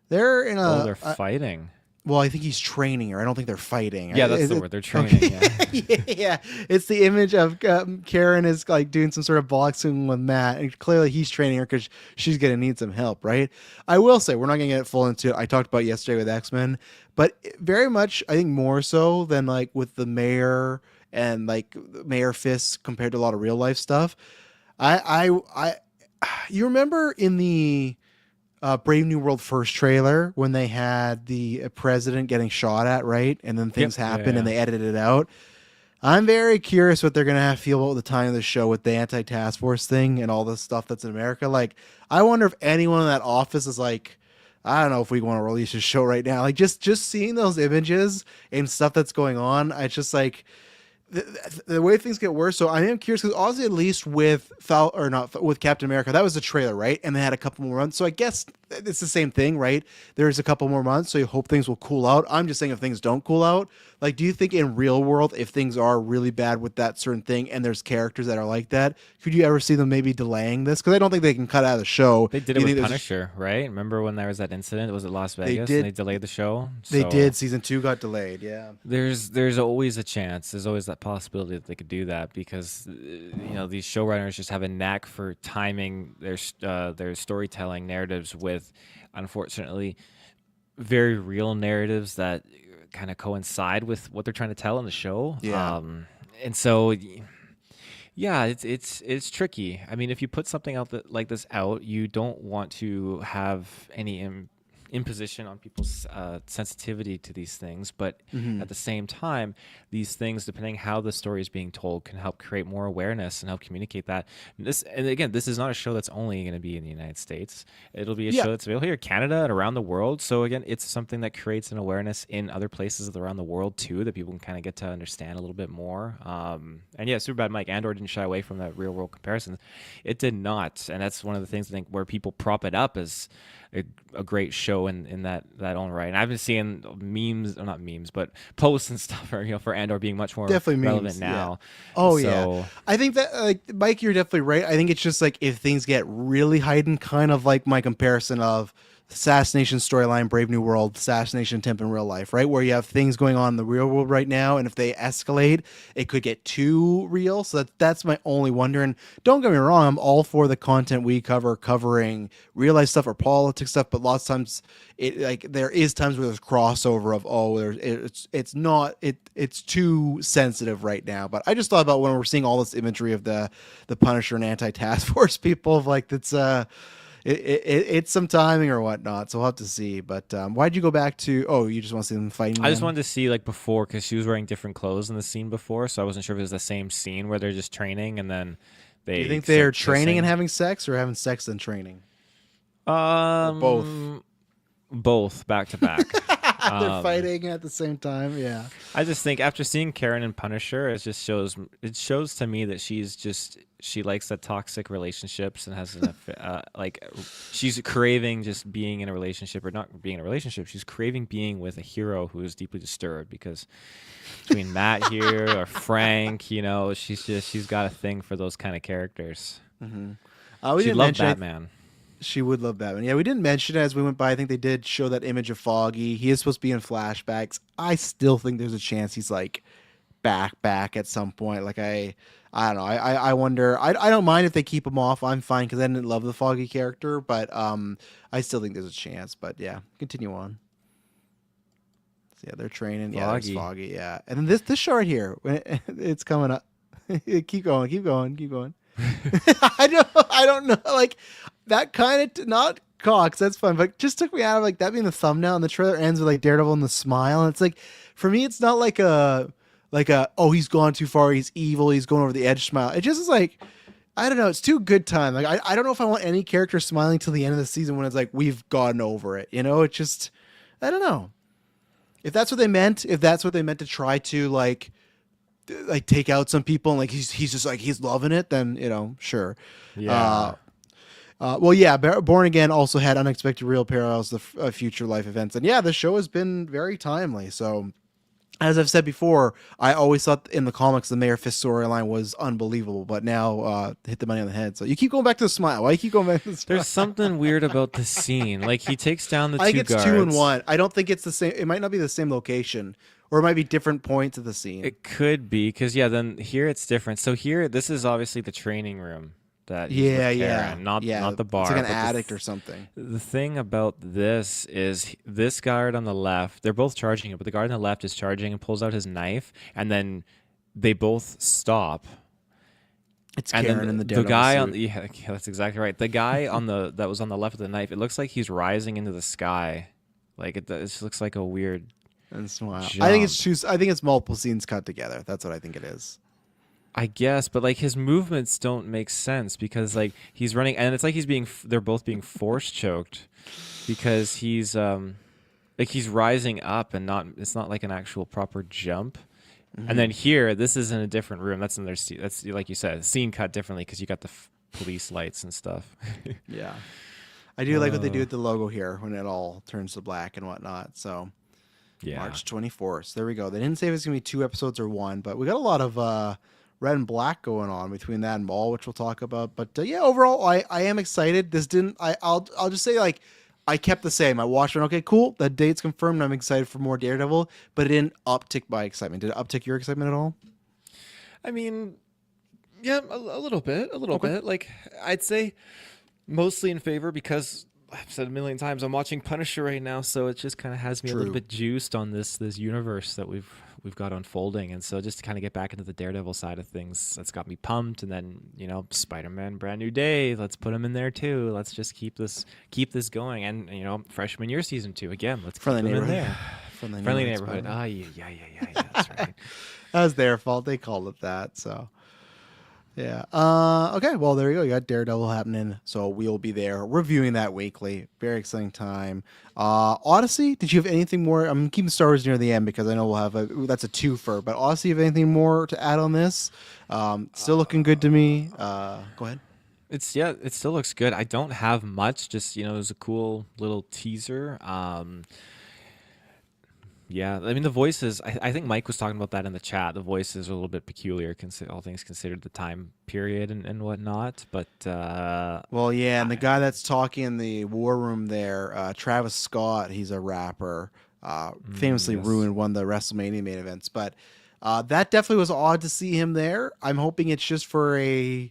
Speaker 1: They're in a.
Speaker 2: They're fighting.
Speaker 1: Well, I think he's training her. I don't think they're fighting.
Speaker 2: Yeah, that's the word. They're training. Okay.
Speaker 1: Yeah, it's the image of Karen is like doing some sort of boxing with Matt, and clearly he's training her because she's gonna need some help, right? I will say we're not gonna get full into it. I talked about yesterday with X-Men, but very much I think more so than like with the mayor and like Mayor Fisk compared to a lot of real life stuff. You remember in the Brave New World first trailer when they had the president getting shot at, right? And then things happen and they edited it out. I'm very curious what they're going to have to feel about the time of the show with the anti-task force thing and all this stuff that's in America. Like, I wonder if anyone in that office is like, I don't know if we want to release a show right now. Like, just seeing those images and stuff that's going on, it's just like, the way things get worse. So I am curious because Ozzy, at least with or not with Captain America, that was the trailer, right? And they had a couple more months. So I guess it's the same thing, right? There's a couple more months, so you hope things will cool out. I'm just saying if things don't cool out, like, do you think in real world, if things are really bad with that certain thing, and there's characters that are like that, could you ever see them maybe delaying this? Because I don't think they can cut out of the show.
Speaker 2: They did
Speaker 1: Do
Speaker 2: it
Speaker 1: you
Speaker 2: with
Speaker 1: think
Speaker 2: Punisher, right? Remember when there was that incident? Was it Las
Speaker 1: they
Speaker 2: Vegas and
Speaker 1: did?
Speaker 2: they delayed the show?
Speaker 1: They
Speaker 2: So
Speaker 1: did. Season 2 got delayed. Yeah.
Speaker 2: there's always a chance. There's always that possibility that they could do that because these showrunners just have a knack for timing their storytelling narratives with, unfortunately, very real narratives that kind of coincide with what they're trying to tell in the show.
Speaker 1: Yeah.
Speaker 2: And so yeah, it's tricky. I mean, if you put something out like this out, you don't want to have any imposition on people's sensitivity to these things, but at the same time, these things, depending how the story is being told, can help create more awareness and help communicate that. And again, this is not a show that's only going to be in the United States. It'll be a show that's available here in Canada and around the world. So again, it's something that creates an awareness in other places around the world too, that people can kind of get to understand a little bit more. And yeah, Superbad Mike, Andor didn't shy away from that real world comparison. It did not, and that's one of the things I think where people prop it up as a great show in that own right. And I've been seeing memes, or not memes, but posts and stuff for Andor being much more
Speaker 1: Definitely
Speaker 2: relevant
Speaker 1: memes,
Speaker 2: now.
Speaker 1: yeah. Oh
Speaker 2: So,
Speaker 1: yeah, I think that Mike, you're definitely right. I think it's just like if things get really heightened, kind of like my comparison of assassination storyline, Brave New World, assassination attempt in real life, right? Where you have things going on in the real world right now, and if they escalate, it could get too real. So that's my only wonder. And don't get me wrong, I'm all for the content we covering real life stuff or politics stuff, but lots of times there is times where there's crossover of it's too sensitive right now. But I just thought about when we're seeing all this imagery of the Punisher and anti-task force people, of like it's some timing or whatnot, so we'll have to see. But why'd you go back to? Oh, you just want to see them fighting?
Speaker 2: I just wanted to see like before, because she was wearing different clothes in the scene before, so I wasn't sure if it was the same scene where they're just training and then they.
Speaker 1: Do you think they're training
Speaker 2: kissing.
Speaker 1: and having sex, or having sex and training?
Speaker 2: Both. Both back to back.
Speaker 1: They're fighting at the same time. Yeah.
Speaker 2: I just think after seeing Karen and Punisher, it shows to me that she likes the toxic relationships and has she's craving just being in a relationship, or not being in a relationship. She's craving being with a hero who is deeply disturbed, because between Matt here or Frank, she's got a thing for those kind of characters.
Speaker 1: Mm-hmm.
Speaker 2: She loved Batman.
Speaker 1: She would love Batman. Yeah, we didn't mention it as we went by. I think they did show that image of Foggy. He is supposed to be in flashbacks. I still think there's a chance he's like back at some point. Like I don't know. I wonder. I don't mind if they keep him off. I'm fine because I didn't love the Foggy character, but I still think there's a chance. But yeah, continue on. So yeah, they're training.
Speaker 2: Foggy.
Speaker 1: Yeah, there's Foggy. Yeah, and then this show right here, it's coming up. Keep going. I don't know, like that kind of not Cox. That's fun, but just took me out of like that being the thumbnail, and the trailer ends with like Daredevil and the smile, and it's like for me, it's not like a oh, he's gone too far, he's evil, he's going over the edge smile. It just is like, I don't know, it's too good time. Like I don't know if I want any character smiling till the end of the season when it's like we've gotten over it. It just, I don't know if that's what they meant. If that's what they meant to try to like take out some people, and like he's just like he's loving it, then sure.
Speaker 2: Yeah.
Speaker 1: Well, yeah, Born Again also had unexpected real parallels to future life events, and yeah, the show has been very timely. So, as I've said before, I always thought in the comics the Mayor Fisk storyline was unbelievable, but now hit the money on the head. So you keep going back to the smile. Why you keep going back to the smile?
Speaker 2: There's something weird about the scene. Like he takes down the
Speaker 1: I
Speaker 2: two
Speaker 1: think it's
Speaker 2: guards.
Speaker 1: 2 and 1. I don't think it's the same. It might not be the same location, or it might be different points of the scene.
Speaker 2: It could be, because then here it's different. So here, this is obviously the training room that he's with Karen, not the bar.
Speaker 1: It's like an
Speaker 2: but
Speaker 1: attic or something.
Speaker 2: The thing about this is this guard on the left, they're both charging it, but the guard on the left is charging and pulls out his knife, and then they both stop.
Speaker 1: It's
Speaker 2: and
Speaker 1: Karen
Speaker 2: then
Speaker 1: in the
Speaker 2: the
Speaker 1: Daredevil
Speaker 2: guy
Speaker 1: suit.
Speaker 2: yeah, that's exactly right. The guy that was on the left with the knife, it looks like he's rising into the sky. Like it just looks like a weird
Speaker 1: and smile.
Speaker 2: jump.
Speaker 1: I think it's multiple scenes cut together. That's what I think it is.
Speaker 2: I guess, but like his movements don't make sense, because like he's running, and it's like they're both being force choked, because he's like he's rising up and it's not like an actual proper jump. And then here, this is in a different room. That's in their that's like you said, scene cut differently because you got the police lights and stuff.
Speaker 1: Yeah. I do like what they do with the logo here when it all turns to black and whatnot. So
Speaker 2: Yeah.
Speaker 1: March 24th. So there we go. They didn't say if it's going to be 2 episodes or 1, but we got a lot of red and black going on between that and Maul, which we'll talk about. But yeah, overall, I am excited. This didn't. I'll just say like I kept the same. I watched it. Okay, cool. That date's confirmed. I'm excited for more Daredevil, but it didn't uptick my excitement. Did it uptick your excitement at all?
Speaker 2: I mean, yeah, a little bit, Like I'd say mostly in favor because I've said a million times I'm watching Punisher right now, so it just kind of has me a little bit juiced on this universe that we've got unfolding, and so just to kind of get back into the Daredevil side of things, that's got me pumped. And then Spider-Man, Brand New Day, let's put him in there too. Let's just keep this going, and Freshman Year season 2 again. Let's keep him in there. Friendly neighborhood. Ah, yeah. That's right.
Speaker 1: That was their fault. They called it that. So. Yeah. Okay. Well, there you go. You got Daredevil happening, so we'll be there reviewing that weekly. Very exciting time. Odyssey. Did you have anything more? I'm keeping Star Wars near the end because I know we'll have that's a twofer. But Odyssey, have anything more to add on this? Still looking good to me. Go ahead.
Speaker 2: It still looks good. I don't have much. Just it was a cool little teaser. Yeah, I mean the voices. I think Mike was talking about that in the chat. The voices are a little bit peculiar, all things considered, the time period and whatnot. But
Speaker 1: well, yeah, and the guy that's talking in the war room there, Travis Scott, he's a rapper, famously ruined one of the WrestleMania main events. But that definitely was odd to see him there. I'm hoping it's just for a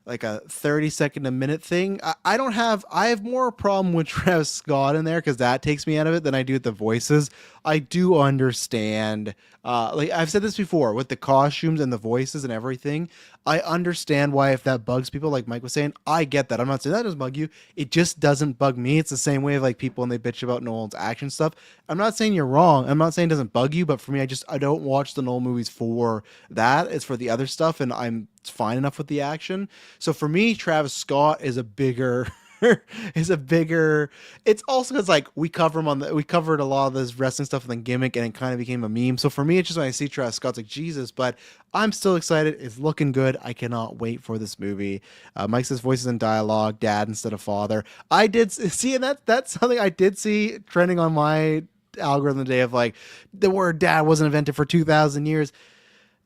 Speaker 1: 30-second a minute thing. I have more problem with Travis Scott in there because that takes me out of it than I do with the voices. I do understand, like I've said this before, with the costumes and the voices and everything, I understand why if that bugs people, like Mike was saying, I get that. I'm not saying that doesn't bug you. It just doesn't bug me. It's the same way of like people when they bitch about Nolan's action stuff. I'm not saying you're wrong. I'm not saying it doesn't bug you, but for me, I don't watch the Nolan movies for that. It's for the other stuff, and I'm fine enough with the action. So for me, Travis Scott is a bigger it's also because like we covered a lot of this wrestling stuff and then gimmick, and it kind of became a meme. So for me, it's just when I see Travis Scott's like Jesus, but I'm still excited. It's looking good. I cannot wait for this movie. Mike says voices and dialogue, dad instead of father. I did see, and that's something I did see trending on my algorithm today of like the word dad wasn't invented for 2,000 years.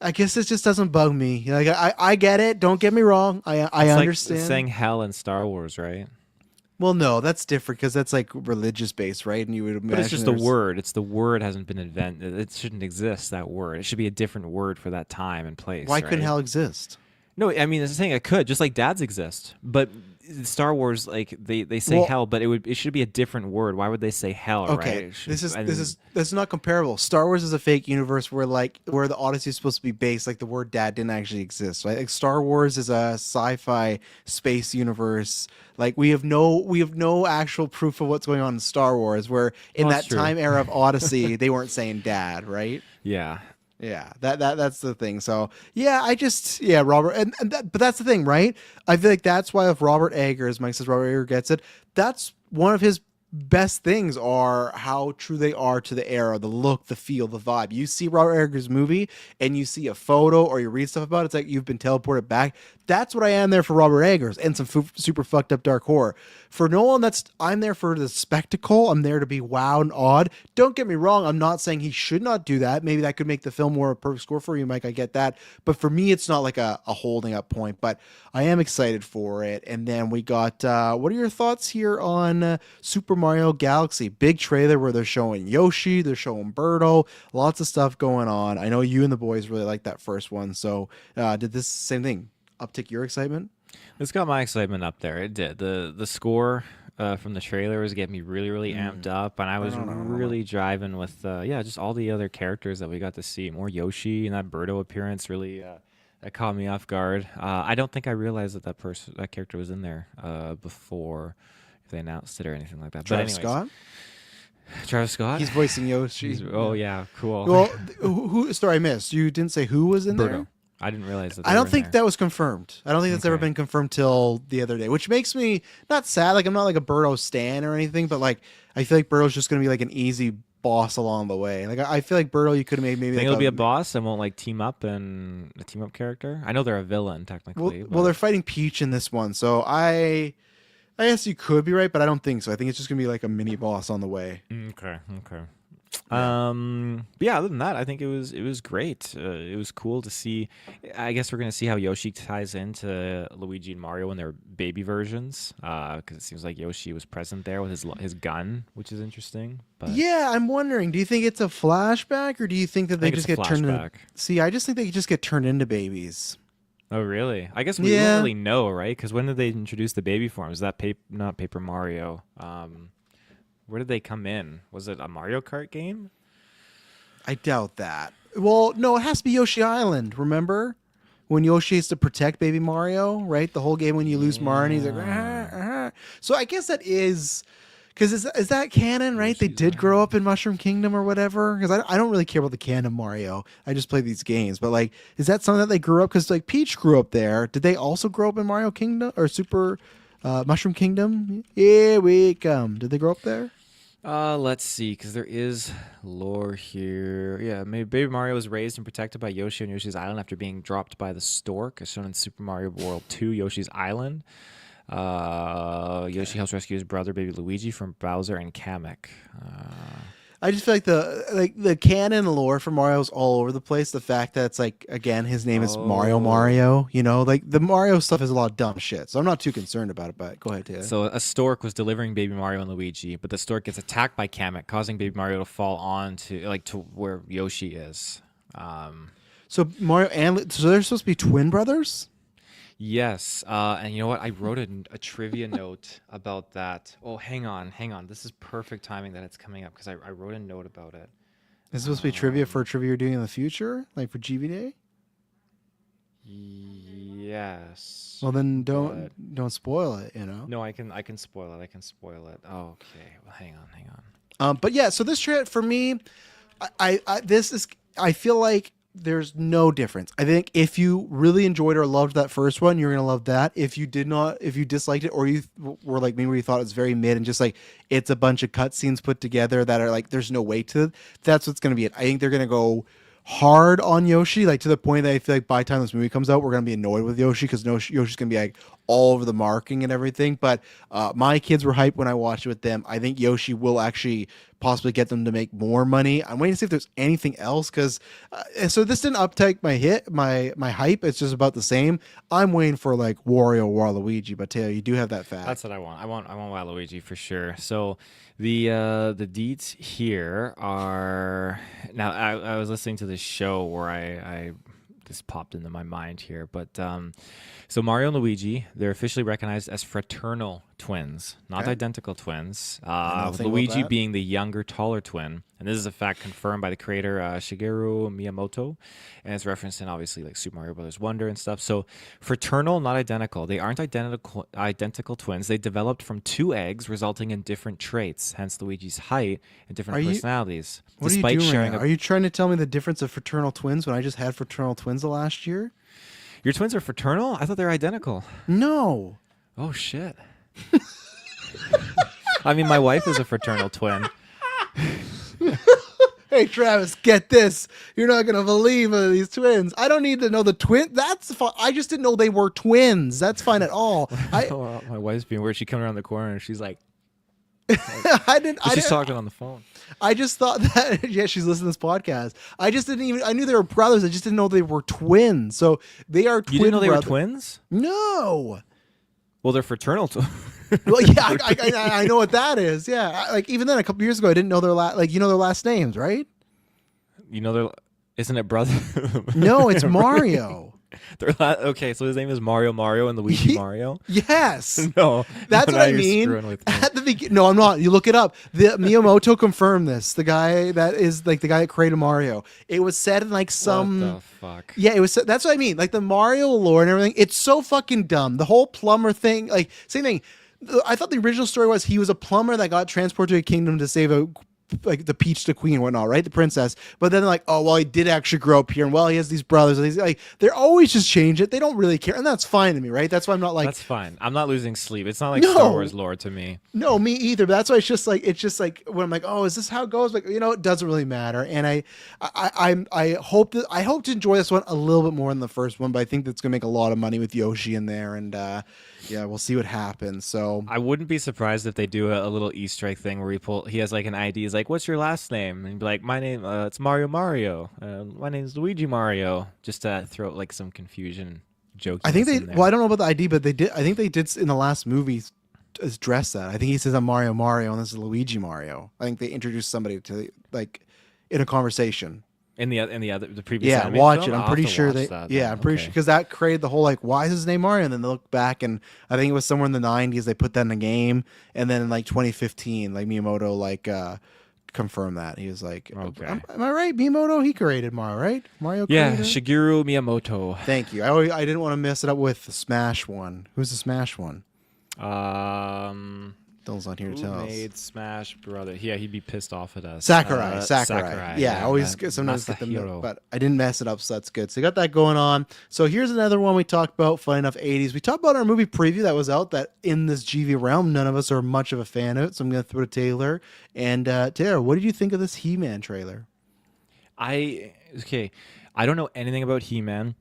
Speaker 1: I guess this just doesn't bug me. Like I get it. Don't get me wrong. I understand.
Speaker 2: Like saying hell in Star Wars, right?
Speaker 1: Well, no, that's different because that's like religious based, right? And you would imagine.
Speaker 2: But it's just a word. It's the word hasn't been invented. It shouldn't exist. That word. It should be a different word for that time and place.
Speaker 1: Why couldn't hell exist?
Speaker 2: No, I mean, it's saying it could, just like dads exist. But Star Wars, like they say hell, but it should be a different word. Why would they say hell?
Speaker 1: Okay,
Speaker 2: right?
Speaker 1: This is not comparable. Star Wars is a fake universe where the Odyssey is supposed to be based. Like the word dad didn't actually exist. Right? Like Star Wars is a sci-fi space universe. Like we have no actual proof of what's going on in Star Wars. Where in that time era of Odyssey, they weren't saying dad, right?
Speaker 2: Yeah.
Speaker 1: Yeah, that's the thing. So yeah, Robert, but that's the thing, right? I feel like that's why if Robert Eggers, Mike says Robert Eggers gets it, that's one of his best things are how true they are to the era, the look, the feel, the vibe. You see Robert Eggers' movie and you see a photo or you read stuff about it, it's like you've been teleported back. That's what I am there for Robert Eggers and some super fucked up dark horror. For Nolan, I'm there for the spectacle. I'm there to be wowed and awed. Don't get me wrong. I'm not saying he should not do that. Maybe that could make the film more a perfect score for you, Mike. I get that. But for me, it's not like a holding up point. But I am excited for it. And then we got, what are your thoughts here on Super Mario Galaxy? Big trailer where they're showing Yoshi, they're showing Birdo, lots of stuff going on. I know you and the boys really like that first one. So did this same thing uptick your excitement?
Speaker 2: It's got my excitement up there. It did. The score from the trailer was getting me really, really amped up, and I was really driving with just all the other characters that we got to see. More Yoshi and that Birdo appearance really that caught me off guard. I don't think I realized that character was in there before if they announced it or anything like that.
Speaker 1: Travis Scott?
Speaker 2: Travis Scott?
Speaker 1: He's voicing Yoshi.
Speaker 2: Yeah, cool.
Speaker 1: Well, who? Sorry, I missed. You didn't say who was in there?
Speaker 2: I didn't realize that.
Speaker 1: I don't think that was confirmed. I don't think that's ever been confirmed till the other day, which makes me not sad. Like I'm not like a Birdo stan or anything, but like I feel like Birdo's just gonna be like an easy boss along the way. Like I feel like Birdo, you could have made maybe
Speaker 2: Think
Speaker 1: like
Speaker 2: it'll be a boss and won't like team up and a team up character? I know they're a villain technically.
Speaker 1: well, they're fighting Peach in this one, so I guess you could be right, but I don't think so. I think it's just gonna be like a mini boss on the way.
Speaker 2: Okay.
Speaker 1: Yeah.
Speaker 2: But yeah, other than that, I think it was great. It was cool to see. I guess we're gonna see how Yoshi ties into Luigi and Mario when they're baby versions, because it seems like Yoshi was present there with his gun, which is interesting. But
Speaker 1: Yeah, I'm wondering. Do you think it's a flashback, or do you think that
Speaker 2: I
Speaker 1: they
Speaker 2: think
Speaker 1: just
Speaker 2: it's a
Speaker 1: get turned into?
Speaker 2: flashback.
Speaker 1: See, I just think they just get turned into babies.
Speaker 2: Oh, really? I guess we
Speaker 1: Yeah.
Speaker 2: don't really know, right? Because when did they introduce the baby forms? That not Paper Mario. Where did they come in? Was it a Mario Kart game?
Speaker 1: I doubt that. Well, no, it has to be Yoshi Island. Remember when Yoshi has to protect Baby Mario, right? The whole game when you lose Mario, and he's like, So I guess that is because is that canon, right? They
Speaker 2: Yoshi's
Speaker 1: did grow up in Mushroom Kingdom or whatever. Because I don't really care about the canon of Mario. I just play these games. But like, is that something that they grew up? Because like Peach grew up there. Did they also grow up in Mario Kingdom or Super Mushroom Kingdom? Here we come. Did they grow up there?
Speaker 2: Let's see, because there is lore here. Yeah, maybe Baby Mario was raised and protected by Yoshi on Yoshi's Island after being dropped by the stork, as shown in Super Mario World 2, Yoshi's Island. Yoshi helps rescue his brother, Baby Luigi, from Bowser and Kamek.
Speaker 1: I just feel like the canon lore for Mario's all over the place. The fact that it's like again his name is Mario, you know, like the Mario stuff is a lot of dumb shit. So I'm not too concerned about it. But go ahead, Taylor.
Speaker 2: So a stork was delivering Baby Mario and Luigi, but the stork gets attacked by Kamek, causing Baby Mario to fall on to where Yoshi is.
Speaker 1: So Mario and so they're supposed to be twin brothers.
Speaker 2: Yes, and you know what? I wrote a trivia note about that. Oh, hang on. This is perfect timing that it's coming up because I wrote a note about it.
Speaker 1: Is it supposed to be trivia for trivia you're doing in the future, like for GB Day?
Speaker 2: Yes.
Speaker 1: Well, then don't spoil it. You know.
Speaker 2: No, I can spoil it. Okay. Well, hang on.
Speaker 1: But yeah, so this trailer for me, I feel like there's no difference. I think if you really enjoyed or loved that first one, you're gonna love that. If you disliked it, or you were like me, where you thought it was very mid and just like it's a bunch of cutscenes put together that are like there's no weight to it, that's what's gonna be it. I think they're gonna go hard on Yoshi, like to the point that I feel like by the time this movie comes out, we're gonna be annoyed with Yoshi because Yoshi's gonna be like all over the marking and everything. But my kids were hyped when I watched it with them. I think Yoshi will actually possibly get them to make more money. I'm waiting to see if there's anything else because so this didn't uptake my hype. It's just about the same. I'm waiting for like Wario or Waluigi, but Taylor, you do have that fact.
Speaker 2: That's what I want. I want Waluigi for sure. So the deets here are now. I was listening to this show where I this popped into my mind here, but so Mario and Luigi, they're officially recognized as fraternal twins, not identical twins. With Luigi being the younger, taller twin, and this is a fact confirmed by the creator Shigeru Miyamoto, and it's referenced in obviously like Super Mario Brothers Wonder and stuff. So fraternal, not identical. They aren't identical twins. They developed from two eggs, resulting in different traits. Hence Luigi's height and different personalities.
Speaker 1: What are you doing right now? Are you trying to tell me the difference of fraternal twins when I just had fraternal twins the last year?
Speaker 2: Your twins are fraternal? I thought they were identical.
Speaker 1: No.
Speaker 2: Oh, shit. I mean, my wife is a fraternal twin.
Speaker 1: Hey, Travis, get this. You're not going to believe these twins. I don't need to know the twin. That's fine. I just didn't know they were twins. That's fine at all.
Speaker 2: My wife's being weird. She comes around the corner and she's like, she's talking on the phone.
Speaker 1: I just thought that, yeah, she's listening to this podcast. I knew they were brothers. I just didn't know they were twins. So they are twins.
Speaker 2: You didn't know they were twins?
Speaker 1: No.
Speaker 2: Well, they're fraternal.
Speaker 1: Well, yeah, I know what that is. Yeah. Like even then a couple years ago, I didn't know their their last names, right?
Speaker 2: You know, isn't it brother?
Speaker 1: No, it's Mario.
Speaker 2: Okay, so his name is Mario and Luigi Mario?
Speaker 1: Yes.
Speaker 2: No.
Speaker 1: That's what I mean. At the beginning. No, I'm not. You look it up. The Miyamoto confirmed this. The guy that is like the guy that created Mario. It was said in like some
Speaker 2: What the fuck?
Speaker 1: Yeah, it was that's what I mean. Like the Mario lore and everything. It's so fucking dumb. The whole plumber thing, like same thing. I thought the original story was he was a plumber that got transported to a kingdom to save a like the peach the queen and whatnot, right? The princess. But then like, oh well, he did actually grow up here, and well, he has these brothers. And like they're always just change it. They don't really care, and that's fine to me, right? That's why I'm not like
Speaker 2: That's fine. I'm not losing sleep. It's not like Star
Speaker 1: no.
Speaker 2: Wars lore to me.
Speaker 1: No, me either. But that's why it's just like when I'm like, oh, is this how it goes? Like, it doesn't really matter. And I I hope to enjoy this one a little bit more than the first one. But I think that's gonna make a lot of money with Yoshi in there, and yeah, we'll see what happens. So
Speaker 2: I wouldn't be surprised if they do a little Easter egg thing where he has like an ID. He's like, "What's your last name?" And he'd be like, "My name, it's Mario Mario. My name's Luigi Mario." Just to throw like some confusion joke.
Speaker 1: I think they.
Speaker 2: in there.
Speaker 1: Well, I don't know about the ID, but they did. I think they did in the last movie address that. I think he says I'm Mario Mario and this is Luigi Mario. I think they introduced somebody to like in a conversation.
Speaker 2: In the previous
Speaker 1: Yeah,
Speaker 2: anime
Speaker 1: watch
Speaker 2: film?
Speaker 1: it. I'm
Speaker 2: I'll
Speaker 1: pretty
Speaker 2: have to
Speaker 1: sure
Speaker 2: watch
Speaker 1: they.
Speaker 2: that
Speaker 1: Yeah,
Speaker 2: then.
Speaker 1: I'm pretty sure
Speaker 2: Okay.
Speaker 1: because that created the whole like why is his name Mario? And then they look back and I think it was somewhere in the '90s they put that in a game, and then in like 2015, like Miyamoto like confirmed that he was like,
Speaker 2: Okay.
Speaker 1: am I right? Miyamoto he created Mario, right? Mario.
Speaker 2: Yeah,
Speaker 1: created it?
Speaker 2: Shigeru Miyamoto.
Speaker 1: Thank you. I didn't want to mess it up with the Smash one. Who's the Smash one? Dylan's not here to
Speaker 2: Who
Speaker 1: tell us.
Speaker 2: made Smash Brother? Yeah, he'd be pissed off at us.
Speaker 1: Sakurai.
Speaker 2: Sakurai.
Speaker 1: Yeah, I always sometimes get them, but I didn't mess it up, so that's good. So you got that going on. So here's another one we talked about. Fun enough, 80s. We talked about our movie preview that was out. That in this GV realm, none of us are much of a fan of it. So I'm going to throw to Taylor. And Taylor, what did you think of this He-Man trailer?
Speaker 2: Okay, I don't know anything about He-Man.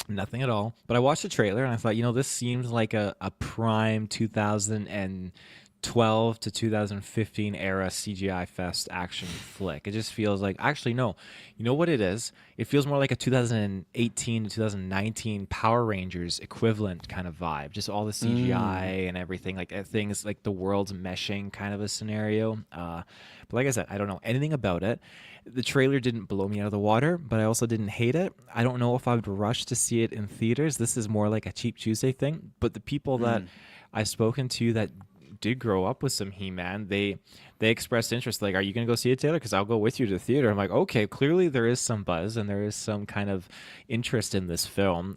Speaker 2: Nothing at all. But I watched the trailer and I thought, this seems like a prime 2012 to 2015 era CGI fest action flick. It just feels like, actually, no. You know what it is? It feels more like a 2018 to 2019 Power Rangers equivalent kind of vibe. Just all the CGI and everything, like things like the world's meshing kind of a scenario. But like I said, I don't know anything about it. The trailer didn't blow me out of the water, but I also didn't hate it. I don't know if I would rush to see it in theaters. This is more like a Cheap Tuesday thing. But the people that I've spoken to that did grow up with some He-Man, they expressed interest. Like, are you going to go see it, Taylor? Because I'll go with you to the theater. I'm like, okay, clearly there is some buzz and there is some kind of interest in this film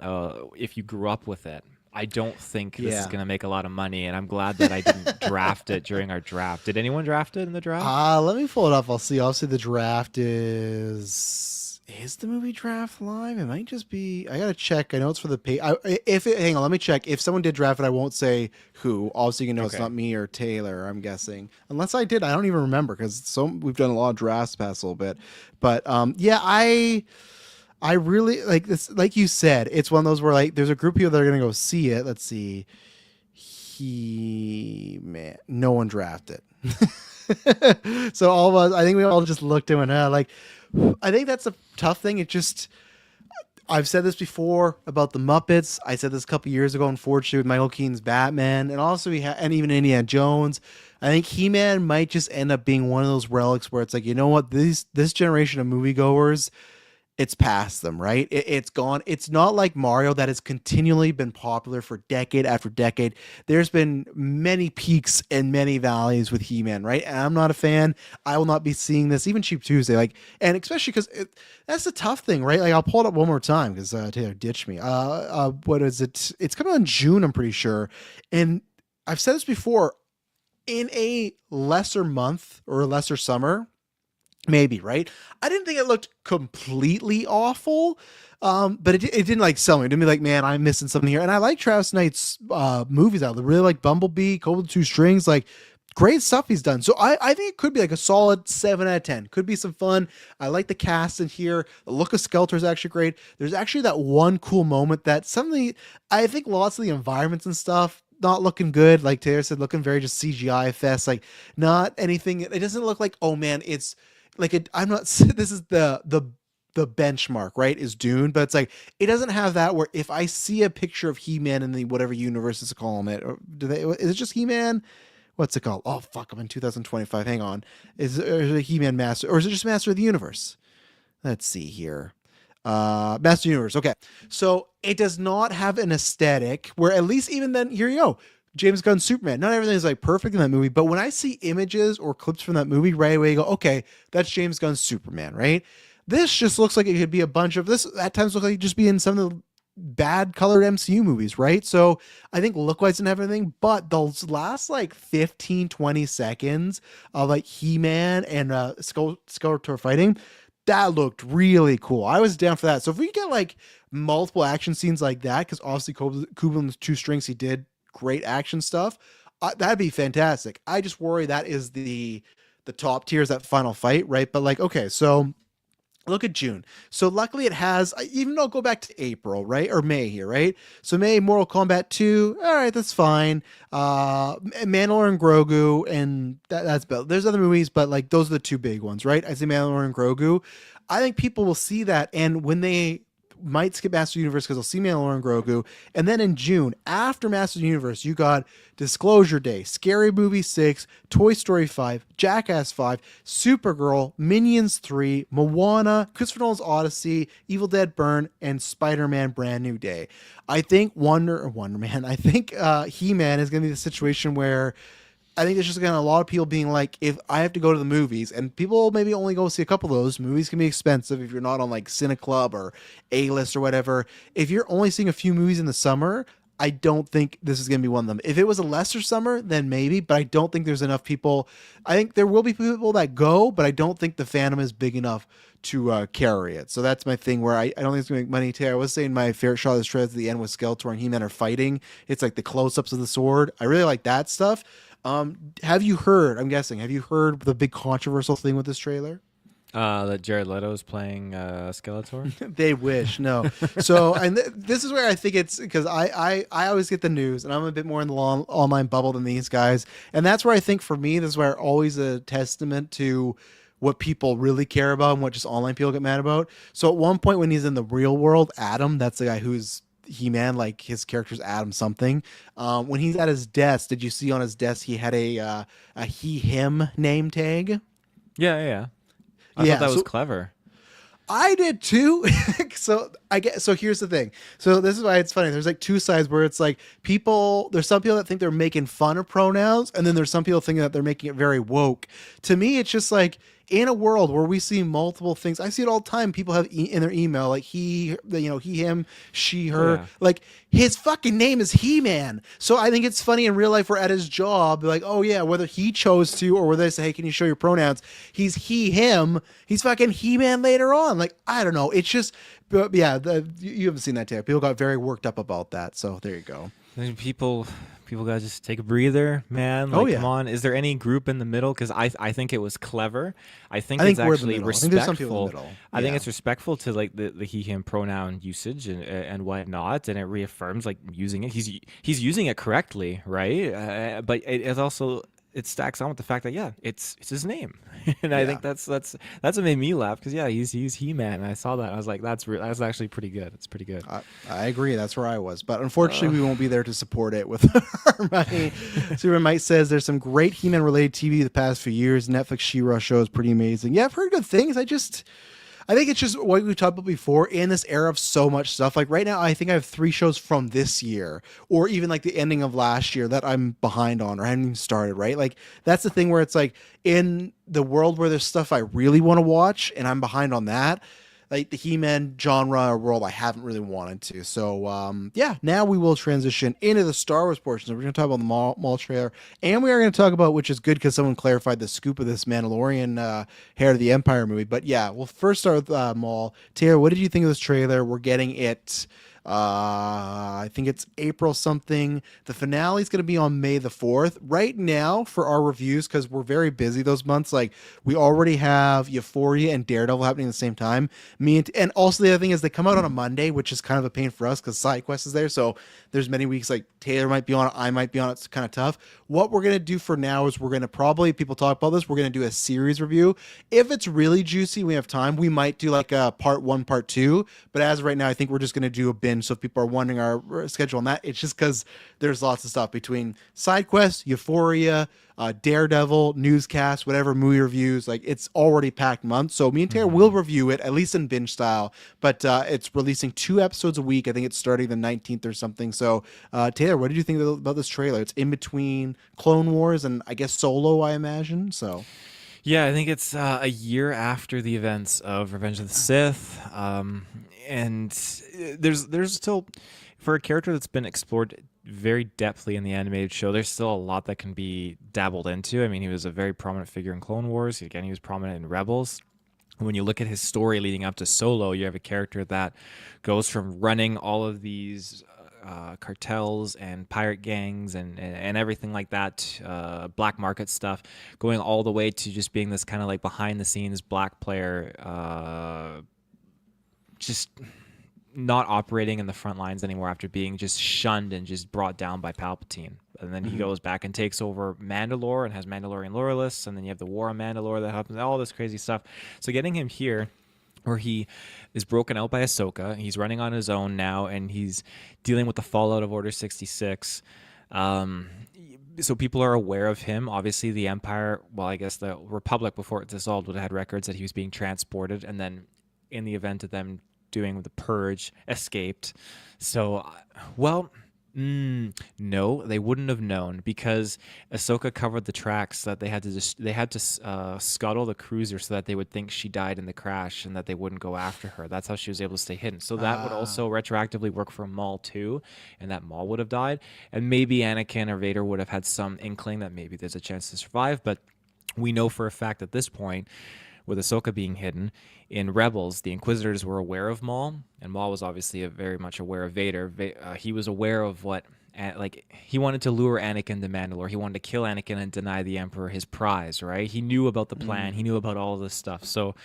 Speaker 2: if you grew up with it. I don't think this is going to make a lot of money, and I'm glad that I didn't draft it during our draft. Did anyone draft it in the draft?
Speaker 1: Let me pull it up. I'll see. Obviously, the draft is the movie draft live? It might just be. I gotta check. I know it's for the pay. Hang on, let me check. If someone did draft it, I won't say who. Obviously, you know it's
Speaker 2: Okay.
Speaker 1: not me or Taylor. I'm guessing, unless I did. I don't even remember because we've done a lot of drafts past a little bit. But yeah, I really like this. Like you said, it's one of those where like there's a group of people that are gonna go see it. Let's see. Man, no one drafted. So all of us, I think we all just looked and went, like, I think that's a tough thing. It just, I've said this before about the Muppets. I said this a couple years ago, unfortunately, with Michael Keaton's Batman, and also and even Indiana Jones. I think He-Man might just end up being one of those relics where it's like, you know what, this generation of moviegoers, it's past them, right? It's gone. It's not like Mario that has continually been popular for decade after decade. There's been many peaks and many valleys with He-Man, right? And I'm not a fan. I will not be seeing this, even Cheap Tuesday, like, and especially because that's the tough thing, right? Like, I'll pull it up one more time because Taylor ditched me. What is it? It's coming out in June, I'm pretty sure. And I've said this before, in a lesser month or a lesser summer, maybe, right? I didn't think it looked completely awful, but it didn't like sell me. It didn't be like, man, I'm missing something here. And I like Travis Knight's movies out there. Really like Bumblebee, Cobra the Two Strings, like great stuff he's done. So I think it could be like a solid 7 out of 10. Could be some fun. I like the cast in here. The look of Skeletor is actually great. There's actually that one cool moment that something, I think lots of the environments and stuff, not looking good. Like Taylor said, looking very just CGI fest. Like not anything. It doesn't look like, oh man, it's like I'm not. This is the benchmark, right? Is Dune, but it's like it doesn't have that. Where if I see a picture of He-Man in the whatever universe is calling it, or is it just He-Man? What's it called? Oh fuck, I'm in 2025. Hang on, is it a He-Man Master, or is it just Master of the Universe? Let's see here. Master Universe. Okay, so it does not have an aesthetic where at least even then, here you go. James Gunn's Superman. Not everything is like perfect in that movie, but when I see images or clips from that movie, right away you go, okay, that's James Gunn's Superman, right? This just looks like it could be a bunch of this. At times, look like it just be in some of bad colored MCU movies, right? So I think look-wise didn't have anything, but those last like 15, 20 seconds of like He-Man and Skeletor fighting, that looked really cool. I was down for that. So if we get like multiple action scenes like that, because obviously Kublin Two Strings, he did great action stuff. That'd be fantastic. I just worry that is the top tier is that final fight, right? But like, okay, so look at June. So luckily it has, even though I'll go back to April, right? Or May here, right? So May, Mortal Kombat 2. All right, that's fine. Mandalorian Grogu, and that's about, there's other movies, but like those are the two big ones, right? I say Mandalorian Grogu. I think people will see that, and when they might skip Master Universe because they'll see Mandalorian Grogu. And then in June, after Master Universe, you got Disclosure Day, Scary Movie 6, Toy Story 5, Jackass 5, Supergirl, Minions 3, Moana, Christopher Nolan's Odyssey, Evil Dead Burn, and Spider-Man Brand New Day. I think Wonder Man, I think He-Man is going to be the situation where I think there's just gonna a lot of people being like, if I have to go to the movies, and people maybe only go see a couple of those movies, can be expensive if you're not on like Cine Club or A List or whatever. If you're only seeing a few movies in the summer, I don't think this is gonna be one of them. If it was a lesser summer, then maybe, but I don't think there's enough people. I think there will be people that go, but I don't think the fandom is big enough to carry it. So that's my thing where I don't think it's gonna make money today. I was saying my favorite shot of this trailer at the end with Skeletor and He-Man are fighting. It's like the close-ups of the sword. I really like that stuff. Have you heard? I'm guessing. Have you heard the big controversial thing with this trailer?
Speaker 2: That Jared Leto is playing Skeletor.
Speaker 1: They wish. No. So, and this is where I think it's because I always get the news, and I'm a bit more in the online bubble than these guys, and that's where I think for me, this is where always a testament to what people really care about and what just online people get mad about. So at one point when he's in the real world, Adam, that's the guy who's He-Man, like his character's Adam something. When he's at his desk, did you see on his desk he had a he/him name tag?
Speaker 2: Yeah. I
Speaker 1: Yeah,
Speaker 2: thought that was
Speaker 1: so
Speaker 2: clever.
Speaker 1: I did too. So I get. So here's the thing. So this is why it's funny. There's like two sides where it's like people. There's some people that think they're making fun of pronouns, and then there's some people thinking that they're making it very woke. To me, it's just like in a world where we see multiple things. I see it all the time. People have in their email like he, he, him, she, her.
Speaker 2: Oh, yeah.
Speaker 1: Like his fucking name is He-Man. So I think it's funny in real life. We're at his job. Like, oh yeah, whether he chose to or whether they say, hey, can you show your pronouns? He's he, him. He's fucking He-Man later on. Like, I don't know. It's just, but yeah, you haven't seen that tag. People got very worked up about that. So there you go.
Speaker 2: I mean, people gotta just take a breather, man. Like,
Speaker 1: Oh, yeah.
Speaker 2: come on. Is there any group in the middle? Because I think it was clever. I think
Speaker 1: I think
Speaker 2: it's
Speaker 1: we're in the
Speaker 2: actually
Speaker 1: middle. I think there's some
Speaker 2: respectful.
Speaker 1: people in the middle.
Speaker 2: I think
Speaker 1: Yeah.
Speaker 2: it's respectful to like the he him pronoun usage and whatnot, and it reaffirms like using it. He's using it correctly, right? But it also it stacks on with the fact that it's his name, and I
Speaker 1: Yeah.
Speaker 2: think that's what made me laugh because he's He-Man. And I saw that and I was like that's actually pretty good. It's pretty good.
Speaker 1: I agree. That's where I was. But unfortunately, we won't be there to support it with our money. Superman Mike says there's some great He-Man related TV the past few years. Netflix She-Ra show is pretty amazing. Yeah, I've heard good things. I think it's just what we talked about before in this era of so much stuff. Like right now, I think I have 3 shows from this year or even like the ending of last year that I'm behind on or haven't even started, right? Like that's the thing where it's like in the world where there's stuff I really want to watch and I'm behind on that. Like the He-Man genre world, I haven't really wanted to. So, yeah, now we will transition into the Star Wars portion. So we're going to talk about the Maul trailer. And we are going to talk about, which is good because someone clarified the scoop of this Mandalorian Heir of the Empire movie. But yeah, we'll first start with Maul. Taylor, what did you think of this trailer? We're getting it. I think it's April something. The finale is going to be on May the 4th. Right now, for our reviews, because we're very busy those months, like we already have Euphoria and Daredevil happening at the same time. And also the other thing is they come out on a Monday, which is kind of a pain for us because SideQuest is there. So there's many weeks like Taylor might be on it, I might be on it. It's kind of tough. What we're going to do for now is we're going to probably, people talk about this, we're going to do a series review. If it's really juicy, we have time, we might do like a part 1, part 2. But as of right now, I think we're just going to do a binge. So if people are wondering our schedule on that, it's just because there's lots of stuff between SideQuest, Euphoria, Daredevil, newscast, whatever movie reviews. Like it's already packed month. So me and Taylor will review it at least in binge style. But it's releasing 2 episodes a week. I think it's starting the 19th or something. So Taylor, what did you think about this trailer? It's in between Clone Wars and I guess Solo, I imagine. So.
Speaker 2: Yeah, I think it's a year after the events of Revenge of the Sith, and there's still, for a character that's been explored very depthly in the animated show, there's still a lot that can be dabbled into. I mean, he was a very prominent figure in Clone Wars. Again, he was prominent in Rebels. When you look at his story leading up to Solo, you have a character that goes from running all of these cartels and pirate gangs and everything like that, black market stuff, going all the way to just being this kind of like behind the scenes black player, just not operating in the front lines anymore after being just shunned and just brought down by Palpatine. And then he goes back and takes over Mandalore and has Mandalorian loyalists, and then you have the War on Mandalore that happens, all this crazy stuff. So getting him here, where he is broken out by Ahsoka, he's running on his own now, and he's dealing with the fallout of Order 66. So people are aware of him. Obviously, the Empire, well, I guess the Republic before it dissolved would have had records that he was being transported, and then in the event of them doing the purge, escaped. So, well, no, they wouldn't have known because Ahsoka covered the tracks that they had to scuttle the cruiser so that they would think she died in the crash and that they wouldn't go after her. That's how she was able to stay hidden. So that would also retroactively work for Maul too, and that Maul would have died, and maybe Anakin or Vader would have had some inkling that maybe there's a chance to survive, but we know for a fact at this point, with Ahsoka being hidden. In Rebels, the Inquisitors were aware of Maul, and Maul was obviously very much aware of Vader. He was aware of what, like, he wanted to lure Anakin to Mandalore. He wanted to kill Anakin and deny the Emperor his prize, right? He knew about the plan. He knew about all this stuff. So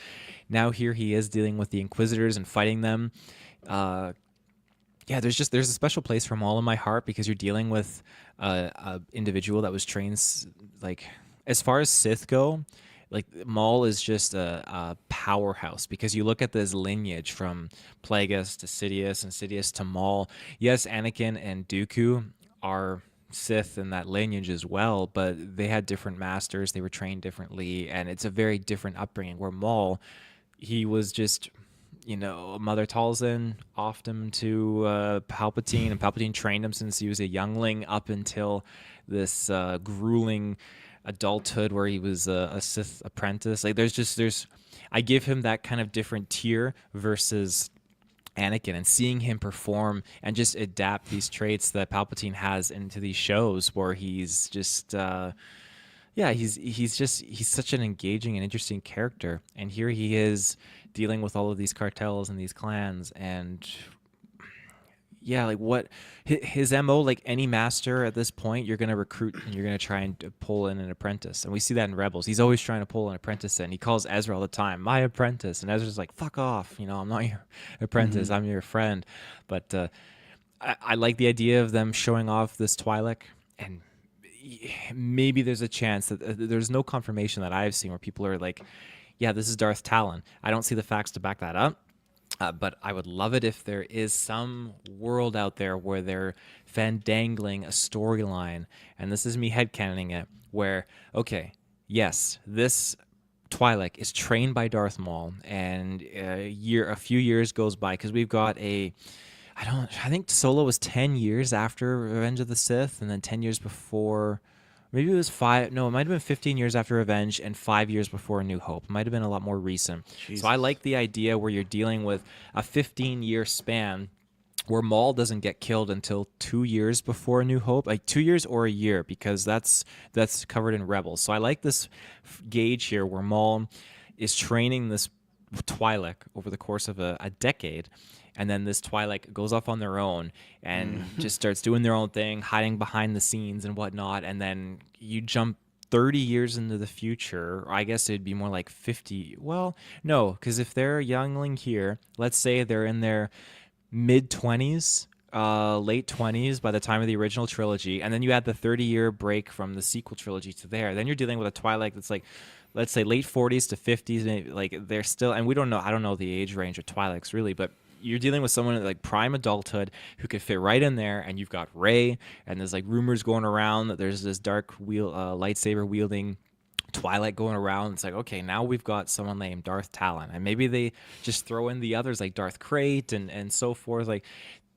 Speaker 2: now here he is dealing with the Inquisitors and fighting them. Yeah, there's a special place for Maul in my heart because you're dealing with a individual that was trained, like, as far as Sith go, like Maul is just a powerhouse because you look at this lineage from Plagueis to Sidious and Sidious to Maul. Yes, Anakin and Dooku are Sith in that lineage as well, but they had different masters. They were trained differently, and it's a very different upbringing. Where Maul, he was just, Mother Talzin offed him to Palpatine, and Palpatine trained him since he was a youngling up until this grueling adulthood where he was a Sith apprentice. Like I give him that kind of different tier versus Anakin, and seeing him perform and just adapt these traits that Palpatine has into these shows where he's just he's such an engaging and interesting character, and here he is dealing with all of these cartels and these clans, and yeah, like what his MO, like any master at this point, you're going to recruit and you're going to try and pull in an apprentice. And we see that in Rebels. He's always trying to pull an apprentice in. He calls Ezra all the time, my apprentice. And Ezra's like, fuck off. I'm not your apprentice. I'm your friend. But I like the idea of them showing off this Twi'lek, and maybe there's a chance that there's no confirmation that I've seen where people are like, yeah, this is Darth Talon. I don't see the facts to back that up. But I would love it if there is some world out there where they're fandangling a storyline, and this is me headcanoning it, where, okay, yes, this Twi'lek is trained by Darth Maul, and a few years goes by, because we've got I think Solo was 10 years after Revenge of the Sith, and then 10 years before. Maybe it was it might have been 15 years after Revenge and 5 years before A New Hope. It might have been a lot more recent. Jesus. So I like the idea where you're dealing with a 15-year span where Maul doesn't get killed until 2 years before A New Hope, like 2 years or a year, because that's covered in Rebels. So I like this gauge here where Maul is training this Twi'lek over the course of a decade, and then this Twi'lek goes off on their own and just starts doing their own thing, hiding behind the scenes and whatnot. And then you jump 30 years into the future, or I guess it'd be more like 50. Well, no, because if they're a youngling here, let's say they're in their mid-20s, late 20s by the time of the original trilogy, and then you add the 30-year break from the sequel trilogy to there, then you're dealing with a Twi'lek that's like, let's say late 40s to 50s, maybe, like they're still, and I don't know the age range of Twi'leks really, but you're dealing with someone like prime adulthood who could fit right in there, and you've got Rey, and there's like rumors going around that there's this dark lightsaber wielding Twi'lek going around. It's like, okay, now we've got someone named Darth Talon, and maybe they just throw in the others like Darth Krayt and so forth. Like,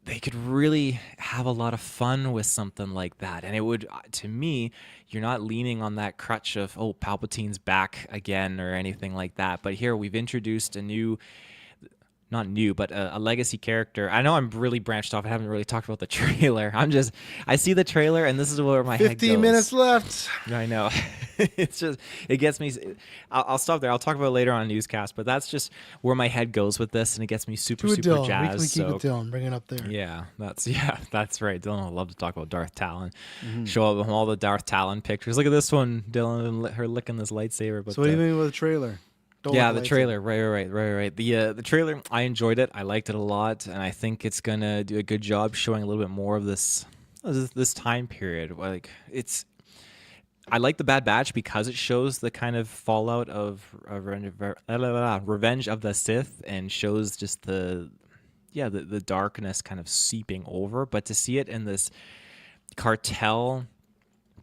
Speaker 2: they could really have a lot of fun with something like that. And it would, to me, you're not leaning on that crutch of, oh, Palpatine's back again or anything like that. But here we've introduced a new, not new, but a legacy character. I know I'm really branched off. I haven't really talked about the trailer. I see the trailer and this is where my head goes.
Speaker 1: 15 minutes left.
Speaker 2: I know. It's just, it gets me. I'll stop there. I'll talk about it later on a newscast, but that's just where my head goes with this, and it gets me super
Speaker 3: Dylan.
Speaker 2: jazzed.
Speaker 3: Weekly Keep It Dylan. Bring it up there.
Speaker 2: Yeah, that's right. Dylan would love to talk about Darth Talon. Show up all the Darth Talon pictures. Look at this one, Dylan, her licking this lightsaber. But
Speaker 1: So what do you think about the trailer?
Speaker 2: Yeah, the trailer. Right. The trailer, I enjoyed it. I liked it a lot, and I think it's gonna do a good job showing a little bit more of this time period. Like I like the Bad Batch because it shows the kind of fallout of Revenge of the Sith, and shows just the darkness kind of seeping over. But to see it in this cartel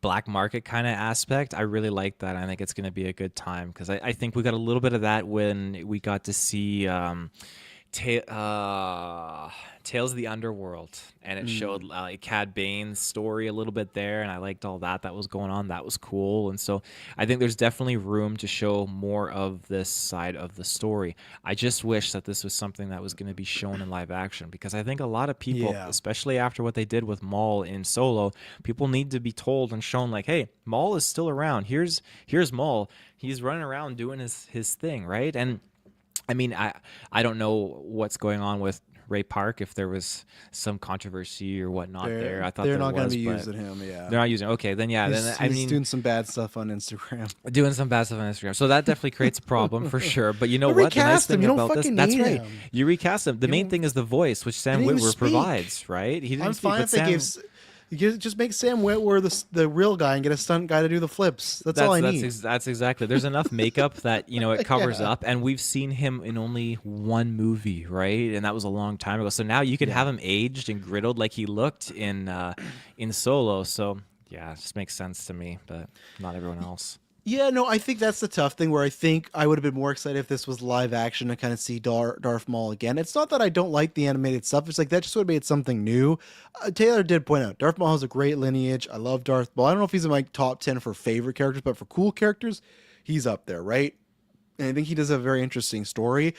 Speaker 2: black market kind of aspect, I really like that. I think it's going to be a good time because I think we got a little bit of that when we got to see Tales of the Underworld, and it showed Cad Bane's story a little bit there, and I liked all that was going on. That was cool, and so I think there's definitely room to show more of this side of the story. I just wish that this was something that was going to be shown in live action, because I think a lot of people, especially after what they did with Maul in Solo, people need to be told and shown like, hey, Maul is still around. Here's Maul. He's running around doing his thing, right? And I mean, I don't know what's going on with Ray Park, if there was some controversy or whatnot there. I thought
Speaker 1: they're not
Speaker 2: going to
Speaker 1: be using him. Yeah,
Speaker 2: they're not using. Okay, then
Speaker 1: he's doing some bad stuff on Instagram.
Speaker 2: Doing some bad stuff on Instagram, so that definitely creates a problem for sure. But you know what?
Speaker 1: The nice thing about this,
Speaker 2: that's right. You recast him. The main thing is the voice, which Sam Witwer provides. Right? He didn't
Speaker 1: I'm
Speaker 2: speak,
Speaker 1: fine if they gave. You just make Sam Witwer the real guy and get a stunt guy to do the flips. That's all I need.
Speaker 2: That's exactly. There's enough makeup that it covers up, and we've seen him in only one movie, right? And that was a long time ago. So now you can have him aged and griddled like he looked in Solo. So yeah, it just makes sense to me, but not everyone else.
Speaker 1: Yeah, no, I think that's the tough thing, where I think I would have been more excited if this was live action to kind of see Darth Maul again. It's not that I don't like the animated stuff. It's like that just would have made something new. Taylor did point out Darth Maul has a great lineage. I love Darth Maul. I don't know if he's in my top 10 for favorite characters, but for cool characters, he's up there, right? And I think he does have a very interesting story.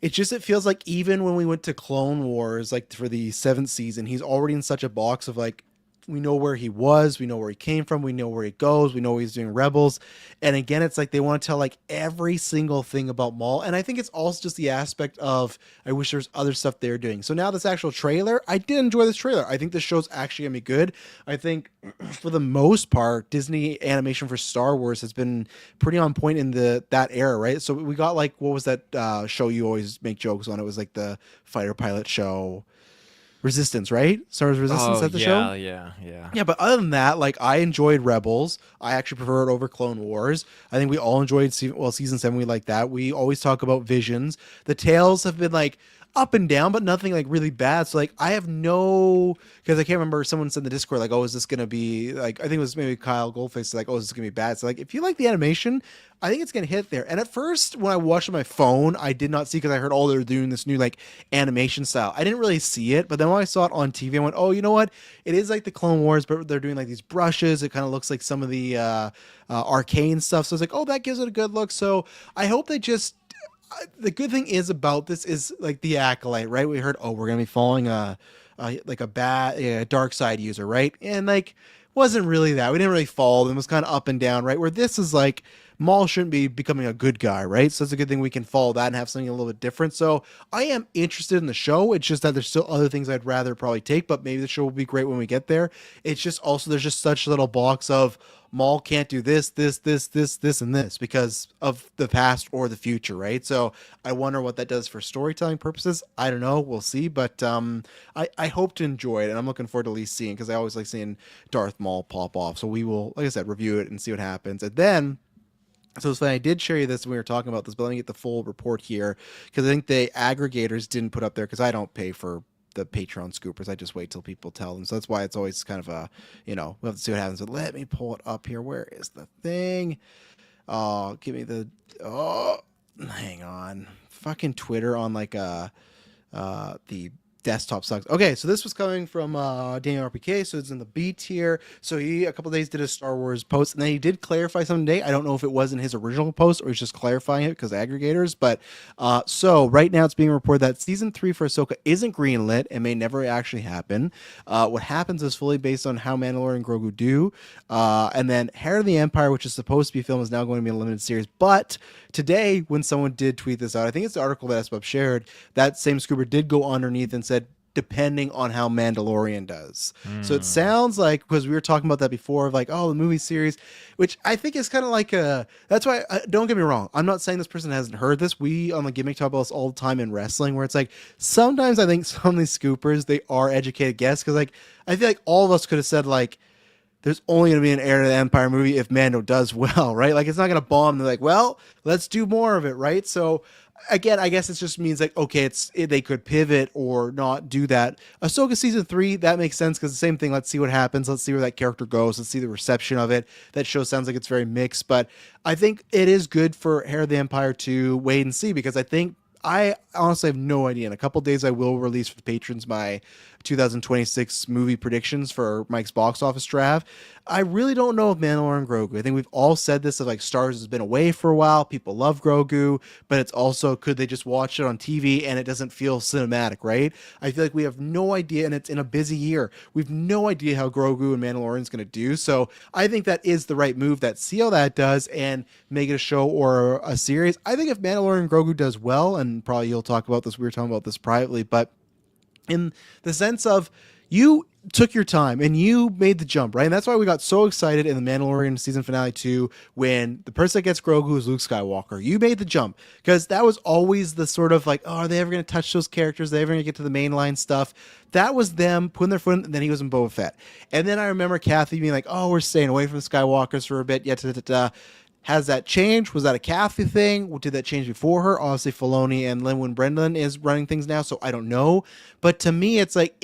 Speaker 1: It feels like even when we went to Clone Wars, like for the 7th season, he's already in such a box of like, we know where he was, we know where he came from, we know where he goes, we know he's doing Rebels. And again, it's like they want to tell like every single thing about Maul. And I think it's also just the aspect of, I wish there's other stuff they're doing. So now this actual trailer, I did enjoy this trailer. I think this show's actually gonna be good. I think for the most part, Disney animation for Star Wars has been pretty on point in that era, right? So we got like, what was that show you always make jokes on? It was like the fighter pilot show. Resistance, right? Star Wars Resistance at the show?
Speaker 2: Yeah.
Speaker 1: Yeah, but other than that, like, I enjoyed Rebels. I actually prefer it over Clone Wars. I think we all enjoyed, season 7, we like that. We always talk about Visions. The tales have been, like, up and down, but nothing, like, really bad. So, like, I have because I can't remember, someone said in the Discord, like, oh, is this going to be, like, I think it was maybe Kyle Goldface, like, oh, is this going to be bad? So, like, if you like the animation, I think it's going to hit there. And at first, when I watched on my phone, I did not see, because I heard, oh, they're doing this new, like, animation style. I didn't really see it, but then when I saw it on TV, I went, oh, you know what? It is like the Clone Wars, but they're doing, like, these brushes. It kind of looks like some of the arcane stuff. So it's like, oh, that gives it a good look. So I hope they just... the good thing is about this is, like, the Acolyte, right? We heard, oh, we're going to be following a dark side user, right? And, like, wasn't really that. We didn't really follow them. It was kind of up and down, right? Where this is like, Maul shouldn't be becoming a good guy, right? So it's a good thing we can follow that and have something a little bit different. So I am interested in the show. It's just that there's still other things I'd rather probably take, but maybe the show will be great when we get there. It's just also, there's just such a little box of Maul can't do this, and this because of the past or the future, right? So I wonder what that does for storytelling purposes. I don't know. We'll see. But I hope to enjoy it, and I'm looking forward to at least seeing, because I always like seeing Darth Maul pop off. So we will, like I said, review it and see what happens. And then... so it's funny, I did share you this when we were talking about this, but let me get the full report here, because I think the aggregators didn't put up there, because I don't pay for the Patreon scoopers. I just wait till people tell them. So that's why it's always kind of a, we'll have to see what happens. But let me pull it up here. Where is the thing? Give me hang on. Fucking Twitter on like the Desktop sucks. Okay, so this was coming from Daniel RPK, so it's in the B tier. So he a couple days did a Star Wars post, and then he did clarify something today. I don't know if it was in his original post or he's just clarifying it because aggregators. But so right now it's being reported that season 3 for Ahsoka isn't greenlit and may never actually happen. What happens is fully based on how Mandalorian and Grogu do, and then Heir of the Empire, which is supposed to be filmed, is now going to be a limited series. But today, when someone did tweet this out, I think it's the article that SBUB shared. That same scuba did go underneath and said, depending on how Mandalorian does. So it sounds like, because we were talking about that before, of like, oh, the movie series, which I think is kind of like a, that's why, don't get me wrong, I'm not saying this person hasn't heard this. We on the Gimmick talk about this all the time in wrestling, where it's like, sometimes I think some of these scoopers, they are educated guests, because like, I feel like all of us could have said like, there's only going to be an Heir to the Empire movie if Mando does well, right? Like, it's not going to bomb. They're like, well, let's do more of it, right? So, again, I guess it just means like, okay, they could pivot or not do that. Ahsoka season 3, that makes sense because the same thing. Let's see what happens. Let's see where that character goes. Let's see the reception of it. That show sounds like it's very mixed, but I think it is good for Heir of the Empire to wait and see, because I honestly have no idea. In a couple days, I will release for the patrons my 2026 movie predictions for Mike's box office draft. I really don't know if Mandalorian and Grogu. I think we've all said this of like Star Wars has been away for a while. People love Grogu, but it's also, could they just watch it on TV and it doesn't feel cinematic, right? I feel like we have no idea, and it's in a busy year. We've no idea how Grogu and Mandalorian's going to do. So I think that is the right move. That see how that does and make it a show or a series. I think if Mandalorian and Grogu does well, and probably you'll talk about this, we were talking about this privately, but in the sense of you took your time and you made the jump, right? And that's why we got so excited in the Mandalorian season finale 2 when the person that gets Grogu is Luke Skywalker. You made the jump because that was always the sort of like, oh, are they ever going to touch those characters? Are they ever going to get to the mainline stuff? That was them putting their foot in, and then he was in Boba Fett. And then I remember Kathy being like, oh, we're staying away from the Skywalkers for a bit. Has that changed? Was that a Kathy thing? Did that change before her? Obviously, Filoni and Lin-Manuel Brendan is running things now, so I don't know. But to me, it's like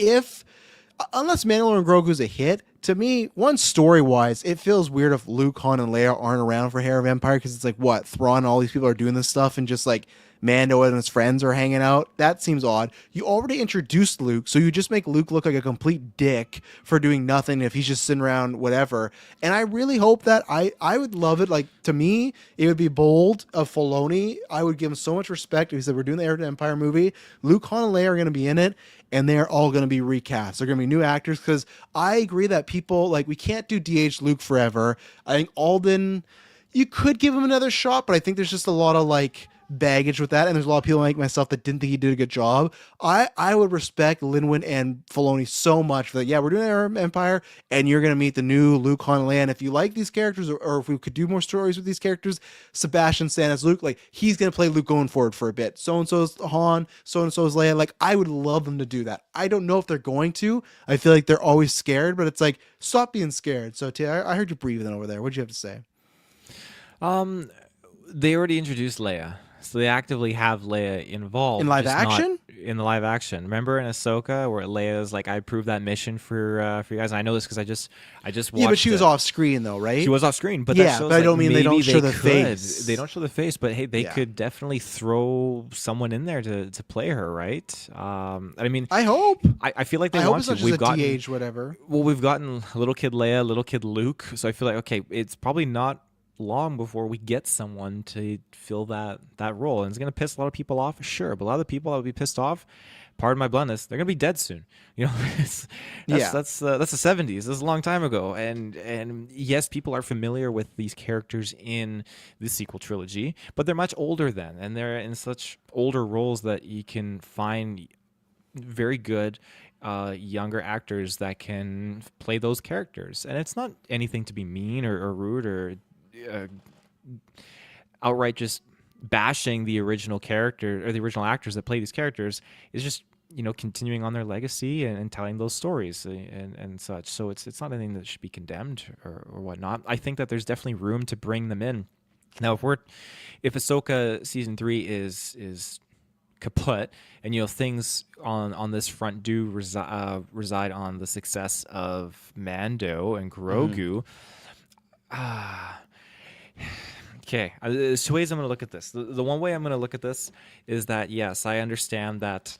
Speaker 1: unless Mandalorian and Grogu is a hit, to me, one story-wise, it feels weird if Luke, Han, and Leia aren't around for Heir of Empire, because it's like, what, Thrawn and all these people are doing this stuff, and just like Mando and his friends are hanging out. That seems odd. You already introduced Luke, so you just make Luke look like a complete dick for doing nothing if he's just sitting around, whatever. And I really hope that I would love it. Like, to me, it would be bold of Filoni. I would give him so much respect if he said, we're doing the Heir to Empire movie. Luke, Han, and Leia are going to be in it, and they're all going to be recast. They're going to be new actors, because I agree that people, like, we can't do DH Luke forever. I think Alden, you could give him another shot, but I think there's just a lot of, like, baggage with that, and there's a lot of people like myself that didn't think he did a good job. I would respect Lin-Manuel and Filoni so much for that. Yeah, we're doing our Empire, and you're gonna meet the new Luke, Han, and Leia. And if you like these characters, or if we could do more stories with these characters, Sebastian Stan as Luke, like, he's gonna play Luke going forward for a bit. So and so's Han, so and so's Leia. Like, I would love them to do that. I don't know if they're going to. I feel like they're always scared, but it's like, stop being scared. So Tia, I heard you breathing over there. What'd you have to say?
Speaker 2: They already introduced Leia. So they actively have Leia involved
Speaker 1: In live action?
Speaker 2: In the live action. Remember in Ahsoka where Leia's like, I approved that mission for you guys. And I know this because I just watched.
Speaker 1: Yeah, but she was off screen though, right?
Speaker 2: She was off screen, but
Speaker 1: yeah,
Speaker 2: that shows,
Speaker 1: but I don't
Speaker 2: like,
Speaker 1: mean they don't show
Speaker 2: maybe
Speaker 1: the
Speaker 2: could.
Speaker 1: face.
Speaker 2: They don't show the face, but hey, they could definitely throw someone in there to play her, right? I mean,
Speaker 1: I hope.
Speaker 2: I feel like they
Speaker 1: I hope
Speaker 2: want
Speaker 1: it's not
Speaker 2: to.
Speaker 1: just
Speaker 2: We've
Speaker 1: a
Speaker 2: gotten
Speaker 1: DH, whatever.
Speaker 2: well, we've gotten little kid Leia, little kid Luke, so I feel like okay, it's probably not long before we get someone to fill that role, and it's gonna piss a lot of people off, sure, but a lot of the people that would be pissed off, pardon my bluntness, they're gonna be dead soon. You know, that's the 70s. This is a long time ago, and yes, people are familiar with these characters in the sequel trilogy, but they're much older then, and they're in such older roles that you can find very good younger actors that can play those characters, and it's not anything to be mean or rude or outright just bashing the original character or the original actors that play these characters. Is just, you know, continuing on their legacy and telling those stories and such. So it's not anything that should be condemned or whatnot. I think that there's definitely room to bring them in. Now, if Ahsoka season 3 is kaput, and you know things on this front do reside on the success of Mando and Grogu. Okay, two ways I'm going to look at this. The one way I'm going to look at this is that, yes, I understand that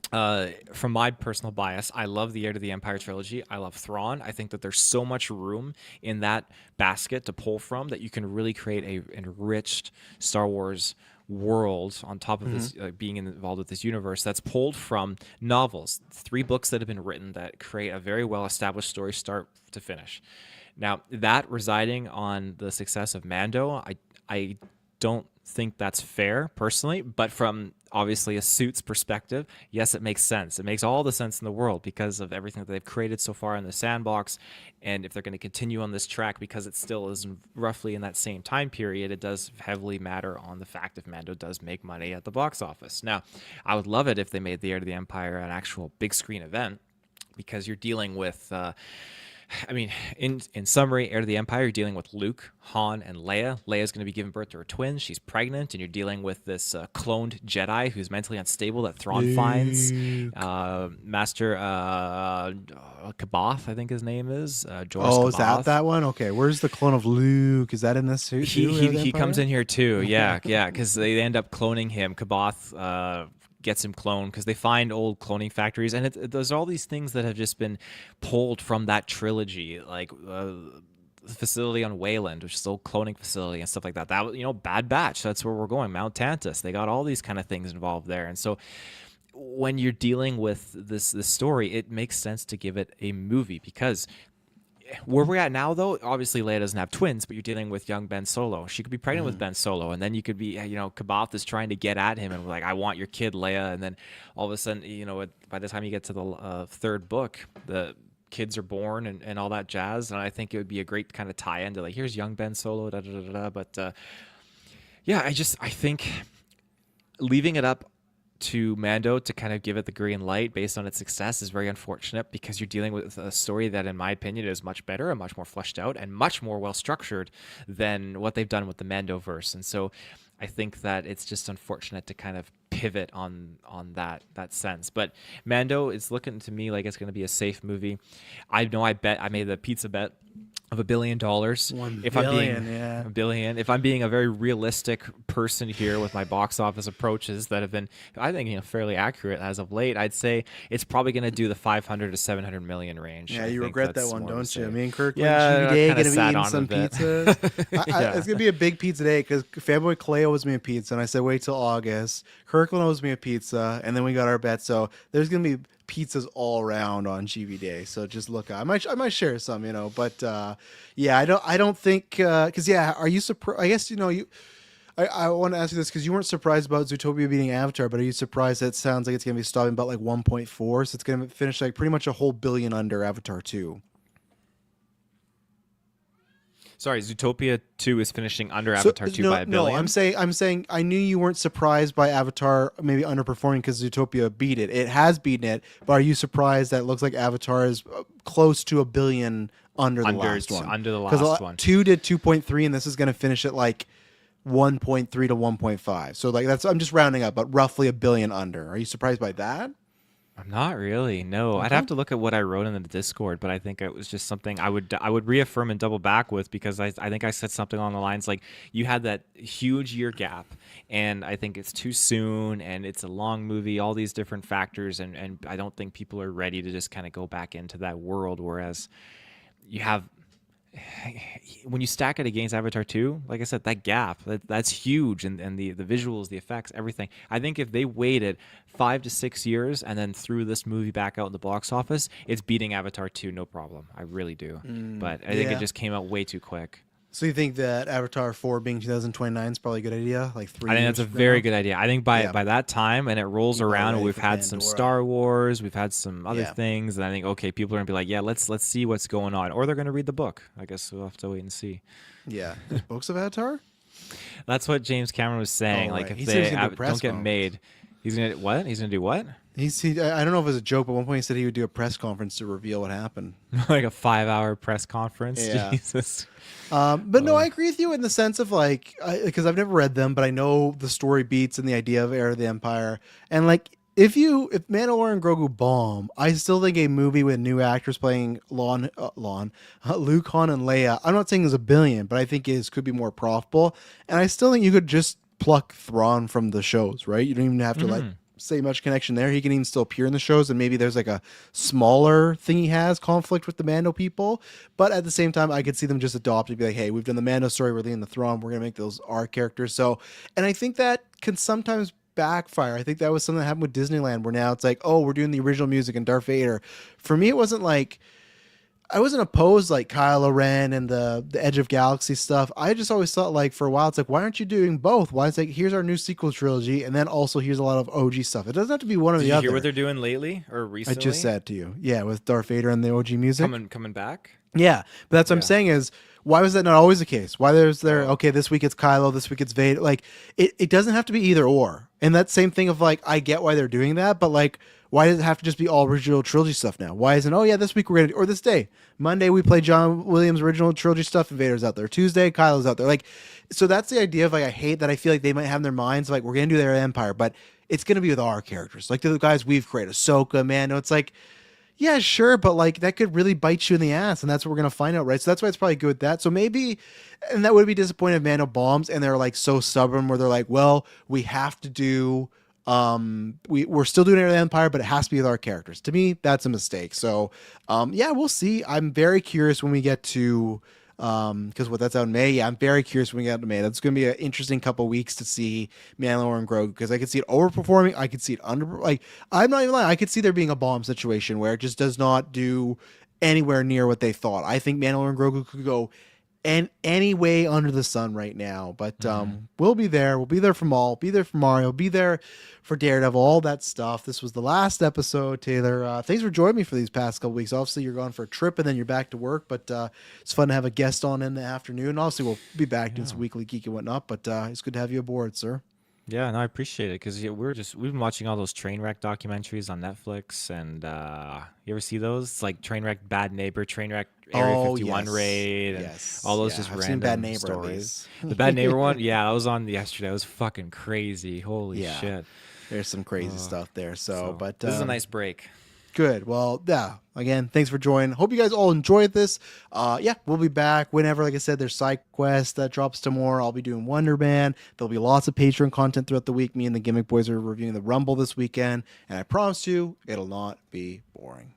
Speaker 2: from my personal bias, I love the Heir to the Empire trilogy. I love Thrawn. I think that there's so much room in that basket to pull from that you can really create a enriched Star Wars world on top of
Speaker 1: Hmm.
Speaker 2: this being involved with this universe that's pulled from novels, 3 books that have been written that create a very well established story start to finish. Now, that residing on the success of Mando, I don't think that's fair personally, but from obviously a suit's perspective, yes, it makes sense. It makes all the sense in the world because of everything that they've created so far in the sandbox. And if they're going to continue on this track, because it still is roughly in that same time period, it does heavily matter on the fact if Mando does make money at the box office. Now, I would love it if they made the Heir to the Empire an actual big screen event, because you're dealing with I mean, in summary, Heir to the Empire, you're dealing with Luke, Han, and Leia. Leia's going to be giving birth to her twins. She's pregnant, and you're dealing with this cloned Jedi who's mentally unstable that Thrawn finds.
Speaker 1: Luke.
Speaker 2: Master Kaboth, I think his name is Joris
Speaker 1: Oh, is that
Speaker 2: Kaboth.
Speaker 1: that one? Okay, where's the clone of Luke? Is that in this suit
Speaker 2: He
Speaker 1: too? Heir
Speaker 2: he
Speaker 1: of the
Speaker 2: he comes
Speaker 1: Empire?
Speaker 2: in here too. Yeah, yeah, because they end up cloning him. Kaboth gets him cloned because they find old cloning factories, and there's all these things that have just been pulled from that trilogy, like the facility on Wayland, which is the old cloning facility and stuff like that. That was, Bad Batch. That's where we're going. Mount Tantus. They got all these kind of things involved there, and so when you're dealing with this story, it makes sense to give it a movie because where we're at now, though, obviously Leia doesn't have twins, but you're dealing with young Ben Solo. She could be pregnant with
Speaker 1: Mhm.
Speaker 2: Ben Solo, and then you could be, Kabath is trying to get at him and like, I want your kid, Leia, and then all of a sudden, by the time you get to the third book, the kids are born and all that jazz, and I think it would be a great kind of tie-in to like, here's young Ben Solo, da da da da. But yeah, I think leaving it up to Mando to kind of give it the green light based on its success is very unfortunate because you're dealing with a story that, in my opinion, is much better and much more fleshed out and much more well structured than what they've done with the Mando verse. And so I think that it's just unfortunate to kind of pivot on that sense. But Mando is looking to me like it's going to be a safe movie. I know I made the pizza bet of $1 billion.
Speaker 1: 1 billion, yeah.
Speaker 2: If I'm being a very realistic person here with my box office approaches that have been, I think, fairly accurate as of late, I'd say it's probably going to do the 500 to 700 million range.
Speaker 1: Yeah,
Speaker 2: I
Speaker 1: you
Speaker 2: think
Speaker 1: regret that
Speaker 2: that's
Speaker 1: one,
Speaker 2: more to
Speaker 1: don't you?
Speaker 2: say.
Speaker 1: Me and Kirk went
Speaker 2: Yeah,
Speaker 1: GB Day,
Speaker 2: kind of
Speaker 1: gonna be
Speaker 2: sat
Speaker 1: eating
Speaker 2: on it a
Speaker 1: some
Speaker 2: bit.
Speaker 1: pizzas.
Speaker 2: Yeah.
Speaker 1: It's gonna be a big pizza day because Fanboy Clay owes me a pizza, and I said wait till August. Kirkland owes me a pizza, and then we got our bet. So there's gonna be pizzas all around on GB Day. So just look out. I might share some, but yeah, I don't think because yeah, are you surprised? I guess you. I want to ask you this because you weren't surprised about Zootopia beating Avatar, but are you surprised that it sounds like it's going to be stopping about like 1.4? So it's going to finish like pretty much a whole billion under Avatar 2.
Speaker 2: Sorry, Zootopia 2 is finishing under
Speaker 1: So
Speaker 2: Avatar 2
Speaker 1: no,
Speaker 2: by a
Speaker 1: no,
Speaker 2: billion.
Speaker 1: I'm saying I knew you weren't surprised by Avatar maybe underperforming because Zootopia beat it. It has beaten it, but are you surprised that it looks like Avatar is close to a billion under the last one?
Speaker 2: Under the
Speaker 1: Because
Speaker 2: last one.
Speaker 1: 2 did 2.3, and this is going to finish at like 1.3 to 1.5. So like I'm just rounding up, but roughly a billion under. Are you surprised by that?
Speaker 2: I'm not really. No, I'd
Speaker 1: Okay.
Speaker 2: have to look at what I wrote in the Discord, but I think it was just something I would reaffirm and double back with because I think I said something along the lines like you had that huge year gap, and I think it's too soon and it's a long movie, all these different factors, and I don't think people are ready to just kind of go back into that world. Whereas you have when you stack it against Avatar 2, like I said, that gap, that's huge. And the visuals, the effects, everything. I think if they waited 5 to 6 years and then threw this movie back out in the box office, it's beating Avatar 2, no problem. I really do. But I think it
Speaker 1: Yeah.
Speaker 2: just came out way too quick.
Speaker 1: So you think that Avatar 4 being 2029 is probably a good idea? Like 3
Speaker 2: I think
Speaker 1: years
Speaker 2: that's a
Speaker 1: from
Speaker 2: very
Speaker 1: now?
Speaker 2: good idea. I think by
Speaker 1: Yeah.
Speaker 2: by that time, and it rolls
Speaker 1: People are
Speaker 2: around, and
Speaker 1: ready
Speaker 2: we've
Speaker 1: for
Speaker 2: had some
Speaker 1: Pandora.
Speaker 2: Star Wars, we've had some other
Speaker 1: Yeah.
Speaker 2: things, and I think okay, people are gonna be like, yeah, let's see what's going on, or they're gonna read the book. I guess we'll have to wait and see.
Speaker 1: Yeah. There's books of Avatar?
Speaker 2: That's what James Cameron was saying.
Speaker 1: Oh,
Speaker 2: like
Speaker 1: right.
Speaker 2: if
Speaker 1: He said he's
Speaker 2: they
Speaker 1: gonna do a press
Speaker 2: don't get
Speaker 1: conference.
Speaker 2: made, he's gonna what? He's gonna do what?
Speaker 1: I don't know if it was a joke, but at one point he said he would do a press conference to reveal what happened.
Speaker 2: Like a 5-hour press conference?
Speaker 1: Yeah.
Speaker 2: Jesus.
Speaker 1: But no, I agree with you in the sense of like, because I've never read them, but I know the story beats and the idea of Heir of the Empire. And like, if Mandalore and Grogu bomb, I still think a movie with new actors playing Luke, Han, and Leia. I'm not saying it's a billion, but I think it could be more profitable. And I still think you could just pluck Thrawn from the shows, right? You don't even have to like say much connection there. He can even still appear in the shows, and maybe there's like a smaller thing he has conflict with the Mando people. But at the same time, I could see them just adopt and be like, hey, we've done the Mando story, we're leading the throne, we're gonna make those our characters. So, and I think that can sometimes backfire. I think that was something that happened with Disneyland, where now it's like, oh, we're doing the original music and Darth Vader. For me, it wasn't like I wasn't opposed like Kylo Ren and the Edge of Galaxy stuff. I just always thought like for a while it's like, why aren't you doing both? Why it's like, here's our new sequel trilogy, and then also here's a lot of OG stuff. It doesn't have to be one or
Speaker 2: Did
Speaker 1: the
Speaker 2: you
Speaker 1: other.
Speaker 2: hear what they're doing lately or
Speaker 1: I
Speaker 2: recently?
Speaker 1: just said to you, yeah, with Darth Vader and the OG music.
Speaker 2: Coming back.
Speaker 1: Yeah, but that's what I'm
Speaker 2: Yeah.
Speaker 1: saying is, why was that not always the case? Why okay, this week it's Kylo, this week it's Vader. Like it doesn't have to be either or. And that same thing of like, I get why they're doing that, but like, why does it have to just be all original trilogy stuff now? Why isn't, oh yeah, this week we're gonna, or this day, Monday we play John Williams original trilogy stuff and Vader's out there. Tuesday Kylo's out there. Like, so that's the idea of like, I hate that I feel like they might have in their minds like, we're gonna do their Empire, but it's gonna be with our characters, like the guys we've created, Ahsoka, Mando. It's like, yeah, sure, but like that could really bite you in the ass, and that's what we're gonna find out, right? So that's why it's probably good with that. So maybe, and that would be disappointing if Mando bombs, and they're like so stubborn where they're like, well, we have to do, we're still doing Heir of the Empire, but it has to be with our characters. To me, that's a mistake. So, yeah, we'll see. I'm very curious when we get to. Because what that's out in May. Yeah, I'm very curious when we get to May. That's going to be an interesting couple weeks to see Mandalore and Grogu, because I could see it overperforming. I could see it under. Like, I'm not even lying. I could see there being a bomb situation where it just does not do anywhere near what they thought. I think Mandalore and Grogu could go any way under the sun right now. But we'll be there. We'll be there for Maul. Be there for Mario. Be there for Daredevil. All that stuff. This was the last episode, Taylor. Thanks for joining me for these past couple weeks. Obviously, you're gone for a trip and then you're back to work. But it's fun to have a guest on in the afternoon. Obviously, we'll be back doing some weekly geek and whatnot. But it's good to have you aboard, sir.
Speaker 2: Yeah, no, I appreciate it because we've been watching all those train wreck documentaries on Netflix, and you ever see those? It's like train wreck, Bad Neighbor, train wreck, Area 51
Speaker 1: yes.
Speaker 2: raid, and
Speaker 1: Yes.
Speaker 2: all those
Speaker 1: Yeah,
Speaker 2: just
Speaker 1: I've
Speaker 2: random
Speaker 1: seen Bad Neighbor at
Speaker 2: stories.
Speaker 1: least.
Speaker 2: The Bad Neighbor one, yeah, that was on yesterday. It was fucking crazy. Holy
Speaker 1: Yeah.
Speaker 2: shit!
Speaker 1: There's some crazy stuff there. So, but
Speaker 2: this is a nice break.
Speaker 1: good. Well, yeah. Again, thanks for joining. Hope you guys all enjoyed this. Yeah, we'll be back whenever. Like I said, there's side quest that drops tomorrow. I'll be doing Wonder Man. There'll be lots of Patreon content throughout the week. Me and the Gimmick Boys are reviewing the Rumble this weekend, and I promise you, it'll not be boring.